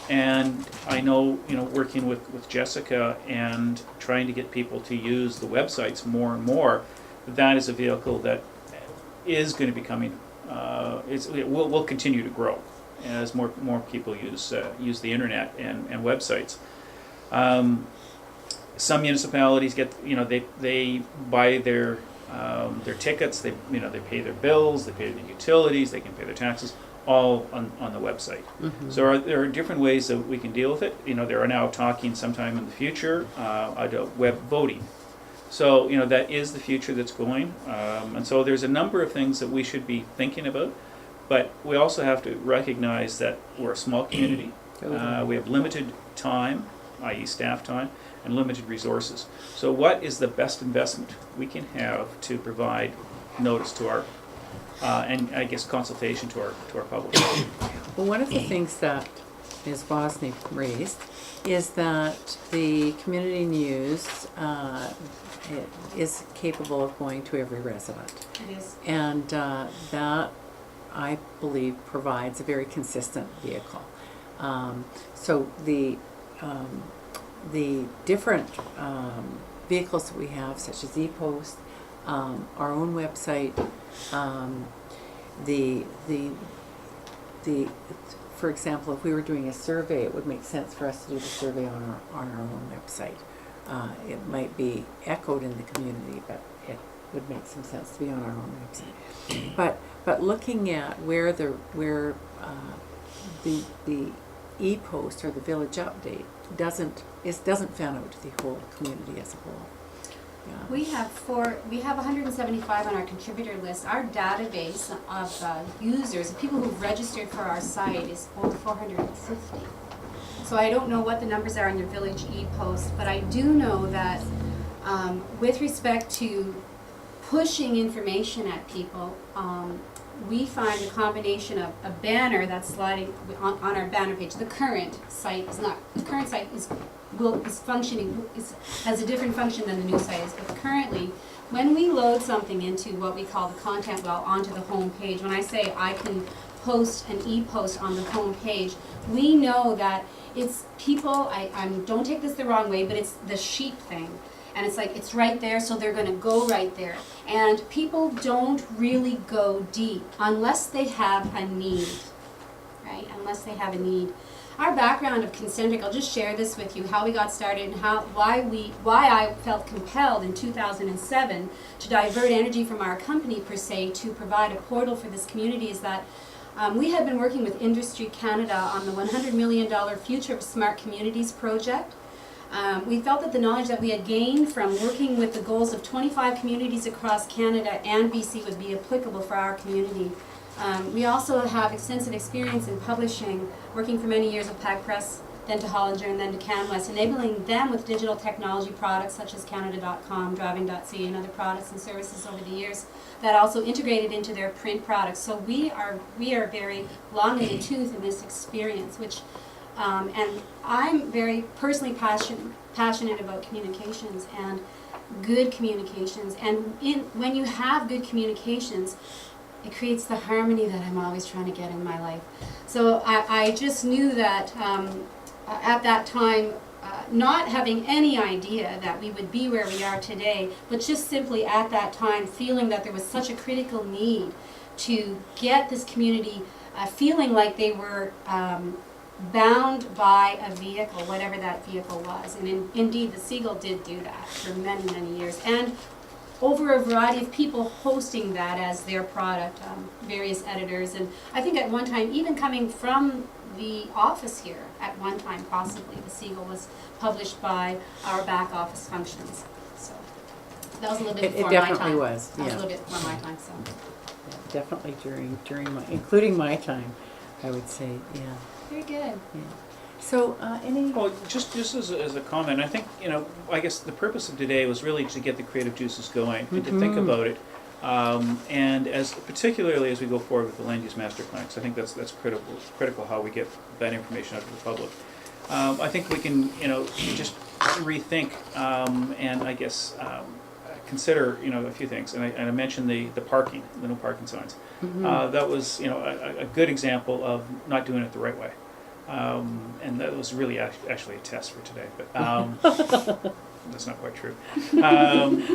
and I know, working with Jessica and trying to get people to use the websites more and more, that is a vehicle that is going to be coming. It will continue to grow as more people use the internet and websites. Some municipalities get, they buy their tickets, they pay their bills, they pay their utilities, they can pay their taxes, all on the website. So there are different ways that we can deal with it. They are now talking sometime in the future about web voting. So that is the future that's going, and so there's a number of things that we should be thinking about. But we also have to recognize that we're a small community. We have limited time, i.e. staff time, and limited resources. So what is the best investment we can have to provide notice to our, and I guess consultation to our public? Well, one of the things that Ms. Bosney raised is that the community news is capable of going to every resident. It is. And that, I believe, provides a very consistent vehicle. So the different vehicles that we have, such as e-post, our own website, for example, if we were doing a survey, it would make sense for us to do the survey on our own website. It might be echoed in the community, but it would make some sense to be on our own website. But looking at where the e-post or the village update doesn't fan out to the whole community as a whole. Yeah. We have 175 on our contributor list. Our database of users, people who've registered for our site, is over 450. So I don't know what the numbers are on your village e-post, but I do know that with respect to pushing information at people, we find a combination of a banner that's sliding on our banner page. The current site has a different function than the new site is, but currently, when we load something into what we call the content well onto the home page, when I say I can post an e-post on the home page, we know that it's people, don't take this the wrong way, but it's the sheep thing. And it's like, it's right there, so they're going to go right there. And people don't really go deep unless they have a need, right? Unless they have a need. Our background of Concentric, I'll just share this with you, how we got started and why I felt compelled in 2007 to divert energy from our company, per se, to provide a portal for this community is that we had been working with Industry Canada on the $100 million Future of Smart Communities project. We felt that the knowledge that we had gained from working with the goals of 25 communities across Canada and BC would be applicable for our community. We also have extensive experience in publishing, working for many years with Pack Press, then to Hollinger, and then to CanWest, enabling them with digital technology products such as Canada.com, Driving.ca, and other products and services over the years that also integrated into their print products. So we are very long in the tooth in this experience, which, and I'm very personally passionate about communications and good communications. And when you have good communications, it creates the harmony that I'm always trying to get in my life. So I just knew that at that time, not having any idea that we would be where we are today, but just simply at that time feeling that there was such a critical need to get this community feeling like they were bound by a vehicle, whatever that vehicle was. And indeed, the Seagull did do that for many, many years. And over a variety of people hosting that as their product, various editors. And I think at one time, even coming from the office here, at one time possibly, the Seagull was published by our back office functions. So that was a little bit before my time. It definitely was, That was a yeah. little bit before my time, so. Yeah, definitely during my, including my time, I would say, yeah. Very good. Yeah. So, any? Well, just as a comment, I think, I guess the purpose of today was really to get the creative juices going, and to think about it, and particularly as we go forward with the land use master plan, because I think that's critical how we get that information out to the public. I think we can, just rethink, and I guess consider, a few things. And I mentioned the parking, the no parking signs. That was, a good example of not doing it the right way. And that was really actually a test for today, but that's not quite true.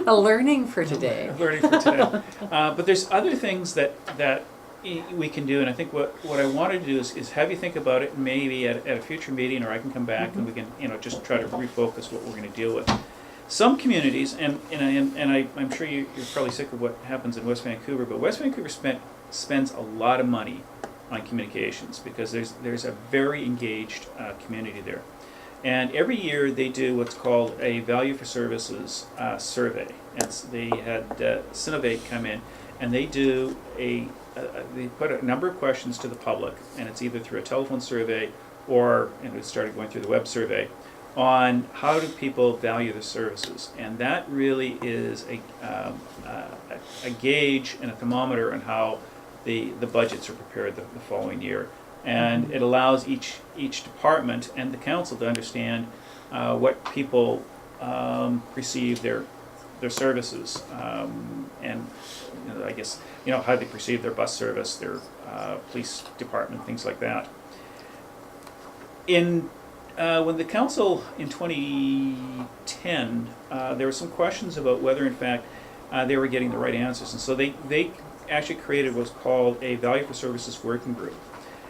A learning for today. Learning for today. But there's other things that we can do, and I think what I want to do is have you think about it, maybe at a future meeting, or I can come back and we can just try to refocus what we're going to deal with. Some communities, and I'm sure you're probably sick of what happens in West Vancouver, but West Vancouver spends a lot of money on communications because there's a very engaged community there. And every year they do what's called a value for services survey. And they had Synovate come in, and they do they put a number of questions to the public, and it's either through a telephone survey or, and it started going through the web survey, on how do people value the services. And that really is a gauge and a thermometer on how the budgets are prepared the following year. And it allows each department and the council to understand what people perceive their services, and I guess how they perceive their bus service, their police department, things like that. When the council in 2010, there were some questions about whether in fact they were getting the right answers, and so they actually created what's called a value for services working group.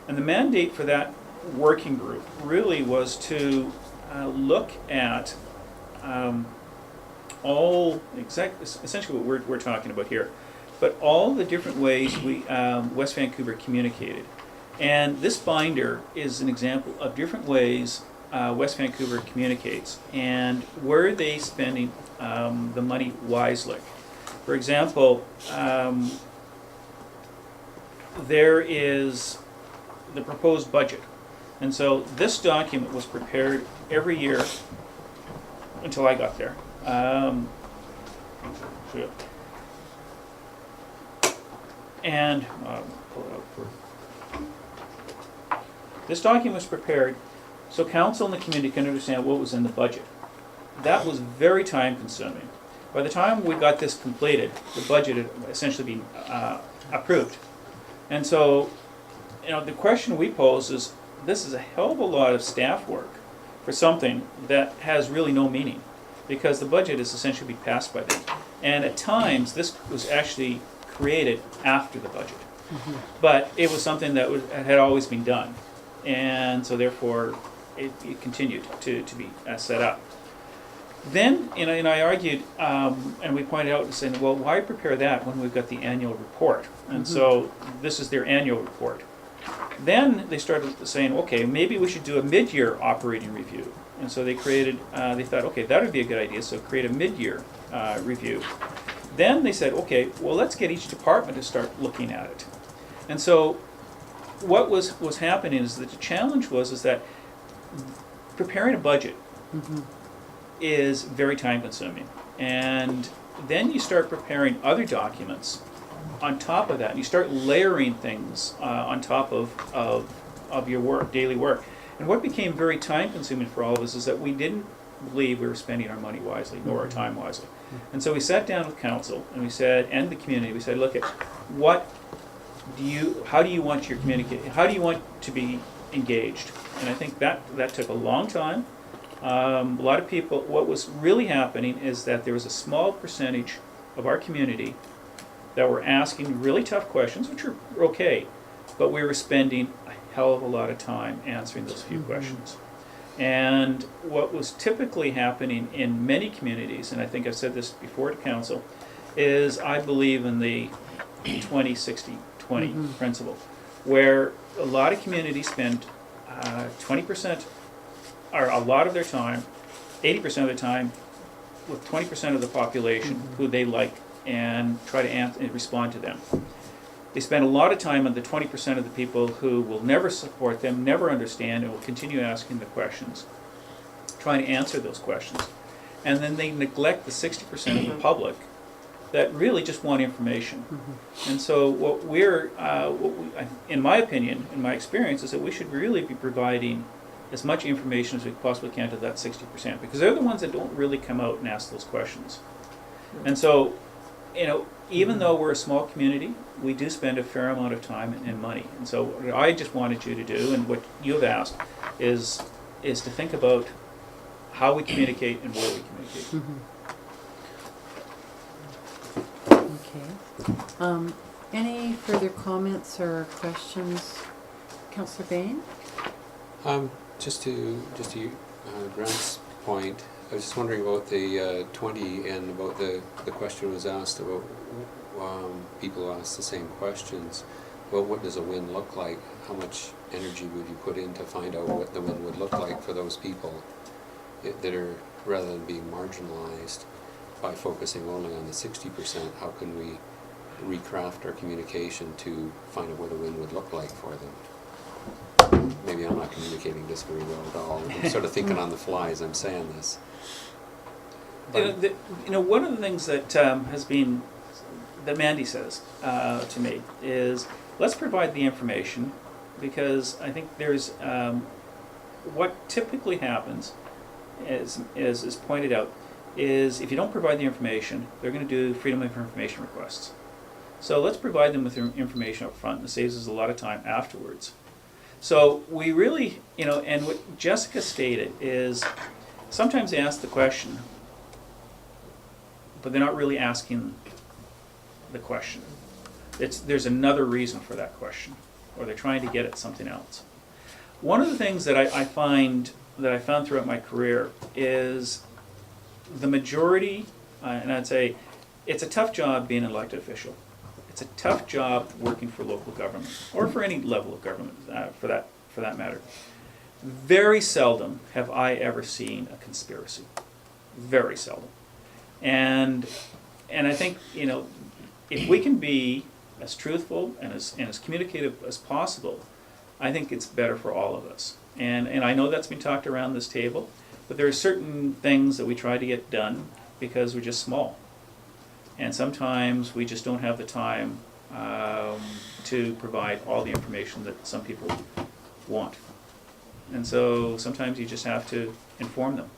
And the mandate for that working group really was to look at essentially what we're talking about here, but all the different ways West Vancouver communicated. And this binder is an example of different ways West Vancouver communicates and where they spending the money wisely. For example, there is the proposed budget. And so this document was prepared every year until I got there. And pull it out for this document was prepared so council and the community can understand what was in the budget. That was very time consuming. By the time we got this completed, the budget had essentially been approved. And so, the question we pose is, this is a hell of a lot of staff work for something that has really no meaning, because the budget is essentially been passed by them. And at times, this was actually created after the budget. But it was something that had always been done. And so therefore, it continued to be set up. Then, and I argued, and we pointed out, saying, well, why prepare that when we've got the annual report? And so this is their annual report. Then they started saying, okay, maybe we should do a mid-year operating review. And so they created, they thought, okay, that would be a good idea, so create a mid-year review. Then they said, okay, well, let's get each department to start looking at it. And so what was happening is that the challenge was that preparing a budget Mhm. is very time consuming. And then you start preparing other documents on top of that. And you start layering things on top of your work, daily work. And what became very time consuming for all of us is that we didn't believe we were spending our money wisely, nor our time wisely. And so we sat down with council and we said, and the community, we said, look at how do you want your communication, how do you want to be engaged? And I think that took a long time. A lot of people, what was really happening is that there was a small percentage of our community that were asking really tough questions, which are okay, but we were spending a hell of a lot of time answering those few questions. And what was typically happening in many communities, and I think I've said this before to council, is I believe in the 20-60-20 principle, where a lot of communities spend 20% or a lot of their time, 80% of their time, with 20% of the population who they like and try to answer and respond to them. They spend a lot of time on the 20% of the people who will never support them, never understand, and will continue asking the questions, trying to answer those questions. And then they neglect the 60% of the public that really just want information. And so what in my opinion, in my experience, is that we should really be providing as much information as we possibly can to that 60%, because they're the ones that don't really come out and ask those questions. And so, even though we're a small community, we do spend a fair amount of time and money. And so what I just wanted you to do, and what you've asked, is to think about how we communicate and where we communicate. Okay. Any further comments or questions, Councillor Bain? Just to Grant's point, I was just wondering about the 20 and about the question was asked about people who asked the same questions. Well, what does a win look like? How much energy would you put in to find out what the win would look like for those people that are, rather than being marginalized by focusing only on the 60%, how can we recraft our communication to find out what a win would look like for them? Maybe I'm not communicating this very well at all. I'm sort of thinking on the fly as I'm saying this. One of the things that has been, that Mandy says to me is, let's provide the information, because I think there's, what typically happens, as is pointed out, is if you don't provide the information, they're going to do Freedom of Information requests. So let's provide them with information up front, and it saves us a lot of time afterwards. So we really, and what Jessica stated is, sometimes they ask the question, but they're not really asking the question. There's another reason for that question, or they're trying to get at something else. One of the things that I found throughout my career is the majority, and I'd say it's a tough job being an elected official. It's a tough job working for local government, or for any level of government, for that matter. Very seldom have I ever seen a conspiracy. Very seldom. And I think, if we can be as truthful and as communicative as possible, I think it's better for all of us. And I know that's been talked around this table, but there are certain things that we try to get done because we're just small. And sometimes we just don't have the time to provide all the information that some people want. And so sometimes you just have to inform them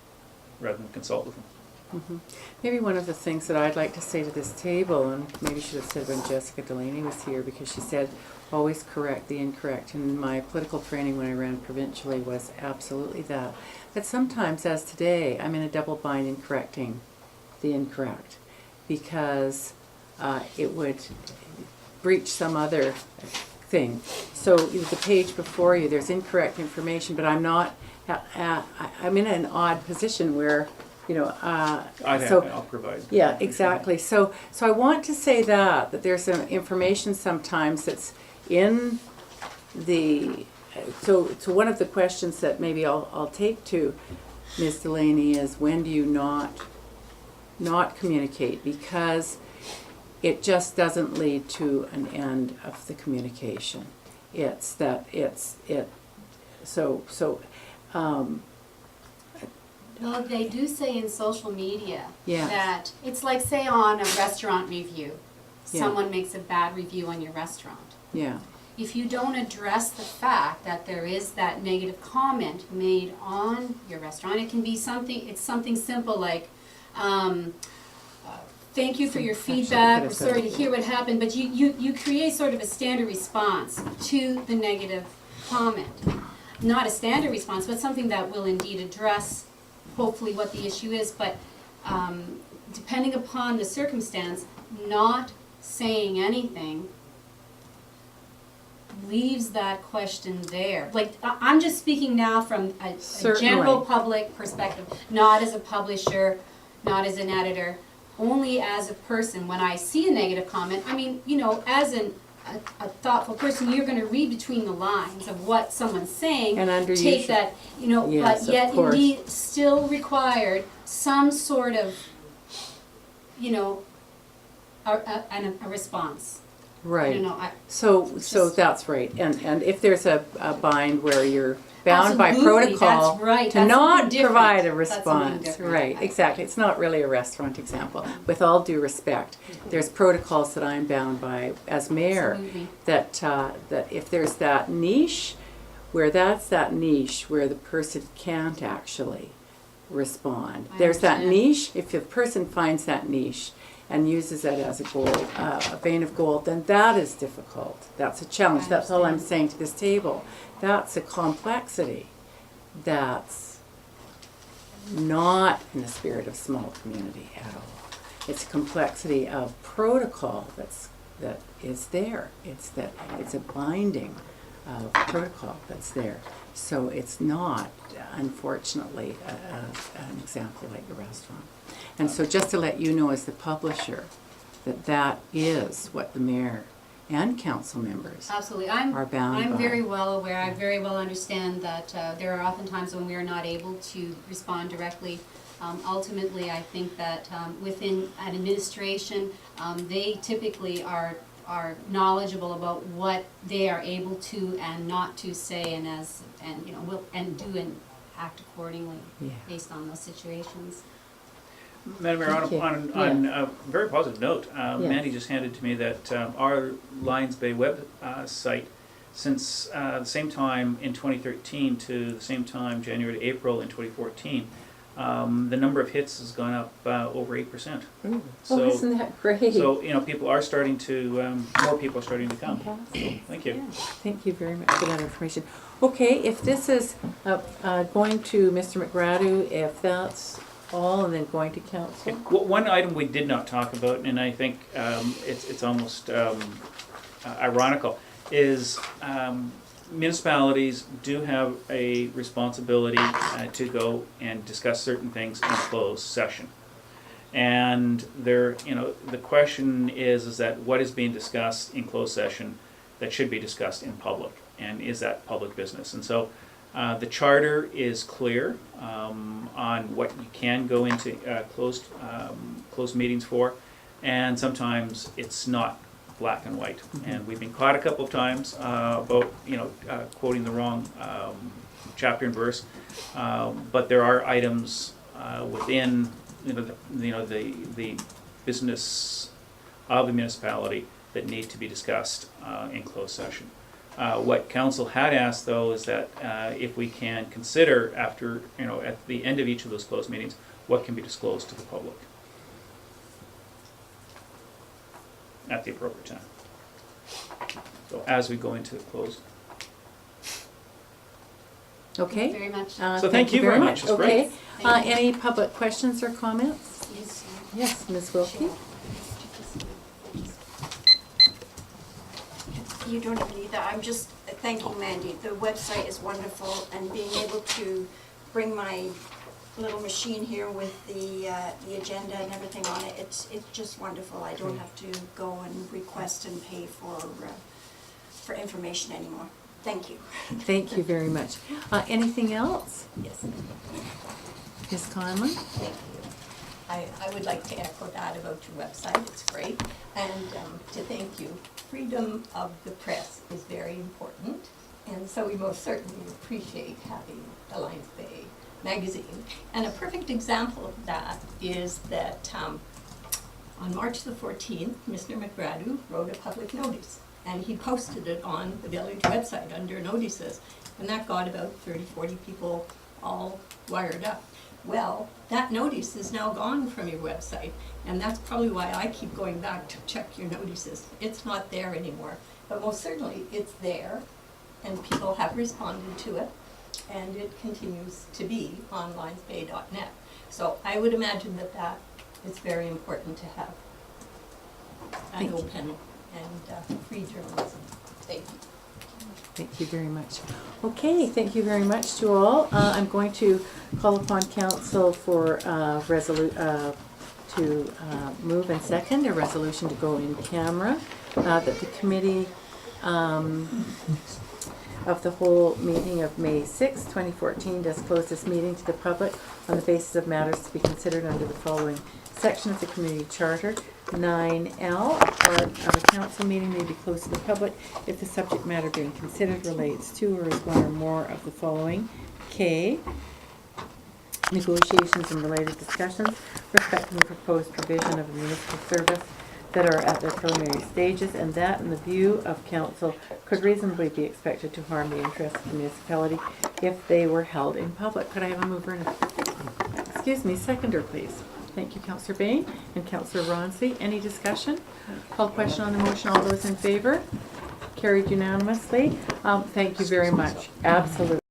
rather than consult with them. Maybe one of the things that I'd like to say to this table, and maybe should have said when Jessica Delaney was here, because she said always correct the incorrect, and my political training when I ran provincially was absolutely that. But sometimes, as today, I'm in a double bind in correcting the incorrect, because it would breach some other thing. So the page before you, there's incorrect information, but I'm not, I'm in an odd position where, I'll provide. Yeah, exactly. So I want to say that there's some information sometimes that's in the, so one of the questions that maybe I'll take to Ms. Delaney is, when do you not communicate? Because it just doesn't lead to an end of the communication. Well, they do say in social media Yeah. that it's like, say, on a restaurant review, Yeah. someone makes a bad review on your restaurant. Yeah. If you don't address the fact that there is that negative comment made on your restaurant, it can be something, it's something simple like, thank you for your feedback, we're sorry to hear what happened, but you create sort of a standard response to the negative comment. Not a standard response, but something that will indeed address hopefully what the issue is, but depending upon the circumstance, not saying anything leaves that question there. Like, I'm just speaking now from a general public perspective, not as a publisher, not as an editor, only as a person. When I see a negative comment, I mean, you know, as a thoughtful person, you're going to read between the lines of what someone's saying, And take that, you know, Yes, but of yet course. indeed still required some sort of, you know, a response. I Right. don't know. So just- that's right. And if there's a bind where you're bound by Absolutely, protocol that's right. to That's not something different. provide a That's something response. different. Right, exactly. It's not really a restaurant example. With all due respect, there's protocols that I'm bound by as mayor, Absolutely. that if there's that niche, where the person can't actually respond. I There's that understand. niche, if the person finds that niche and uses it as a gold, a vein of gold, then that is difficult. That's a challenge. I That's all I'm understand. saying to this table. That's a complexity that's not in the spirit of small community at all. It's a complexity of protocol that is there. It's a binding of protocol that's there. So it's not, unfortunately, an example like the restaurant. And so just to let you know as the publisher, that is what the mayor and council members Absolutely. are bound by. I'm very well aware, I very well understand that there are often times when we are not able to respond directly. Ultimately, I think that within an administration, they typically are knowledgeable about what they are able to and not to say, and you know, will and do and act accordingly based on those situations. Madam Mayor, Thank you. on a very positive note, Mandy just handed to me that our Lions Bay website, since the same time in 2013 to the same time, January to April in 2014, the number of hits has gone up over 8%. Oh, isn't that great? So, you know, people are starting to, more people are starting to come. Fantastic. Thank you. Yeah, thank you very much for that information. Okay, if this is going to Mr. McGradu, if that's all, and then going to council. One item we did not talk about, and I think it's almost ironical, is municipalities do have a responsibility to go and discuss certain things in closed session. And there, you know, the question is that what is being discussed in closed session that should be discussed in public, and is that public business? And so the charter is clear on what you can go into closed meetings for, and sometimes it's not black and white. And we've been caught a couple of times about, you know, quoting the wrong chapter and verse, but there are items within, the business of the municipality that need to be discussed in closed session. What council had asked, though, is that if we can consider after, you know, at the end of each of those closed meetings, what can be disclosed to the public at the appropriate time. So as we go into the closed. Thank you Okay. very much. So thank you very much. It's Okay. Thank you. Any public questions or comments? Yes, Yes, Ms. Wilkie? You don't even need that. I'm just thanking Mandy. The website is wonderful, and being able to bring my little machine here with the agenda and everything on it, it's just wonderful. I don't have to go and request and pay for information anymore. Thank you. Thank you very much. Anything else? Yes. Ms. Conlon? Thank you. I would like to echo that about your website. It's great. And to thank you. Freedom of the press is very important. And so we most certainly appreciate having the Lions Bay magazine. And a perfect example of that is that on March the 14th, Mr. McGradu wrote a public notice, and he posted it on the village website under notices, and that got about 30, 40 people all wired up. Well, that notice is now gone from your website, and that's probably why I keep going back to check your notices. It's not there anymore, but most certainly it's there, and people have responded to it, and it continues to be on lionsbay.net. So I would imagine that is very important to have an open and free journalism. Thank you. Thank you very much. Okay, thank you very much to all. I'm going to call upon council for to move and second a resolution to go in camera, that the committee of the whole meeting of May 6, 2014 does close this meeting to the public on the basis of matters to be considered under the following section of the community charter. 9L, a part of a council meeting may be closed to the public if the subject matter being considered relates to or is one or more of the following. K, negotiations and related discussions respecting the proposed provision of a municipal service that are at their preliminary stages, and that, in the view of council, could reasonably be expected to harm the interests of the municipality if they were held in public. Could I have a mover and a seconder, please? Thank you, Councillor Bain and Councillor Ronsley. Any discussion? Call question on the motion. All those in favor? Carried unanimously. Thank you very much. Absolutely.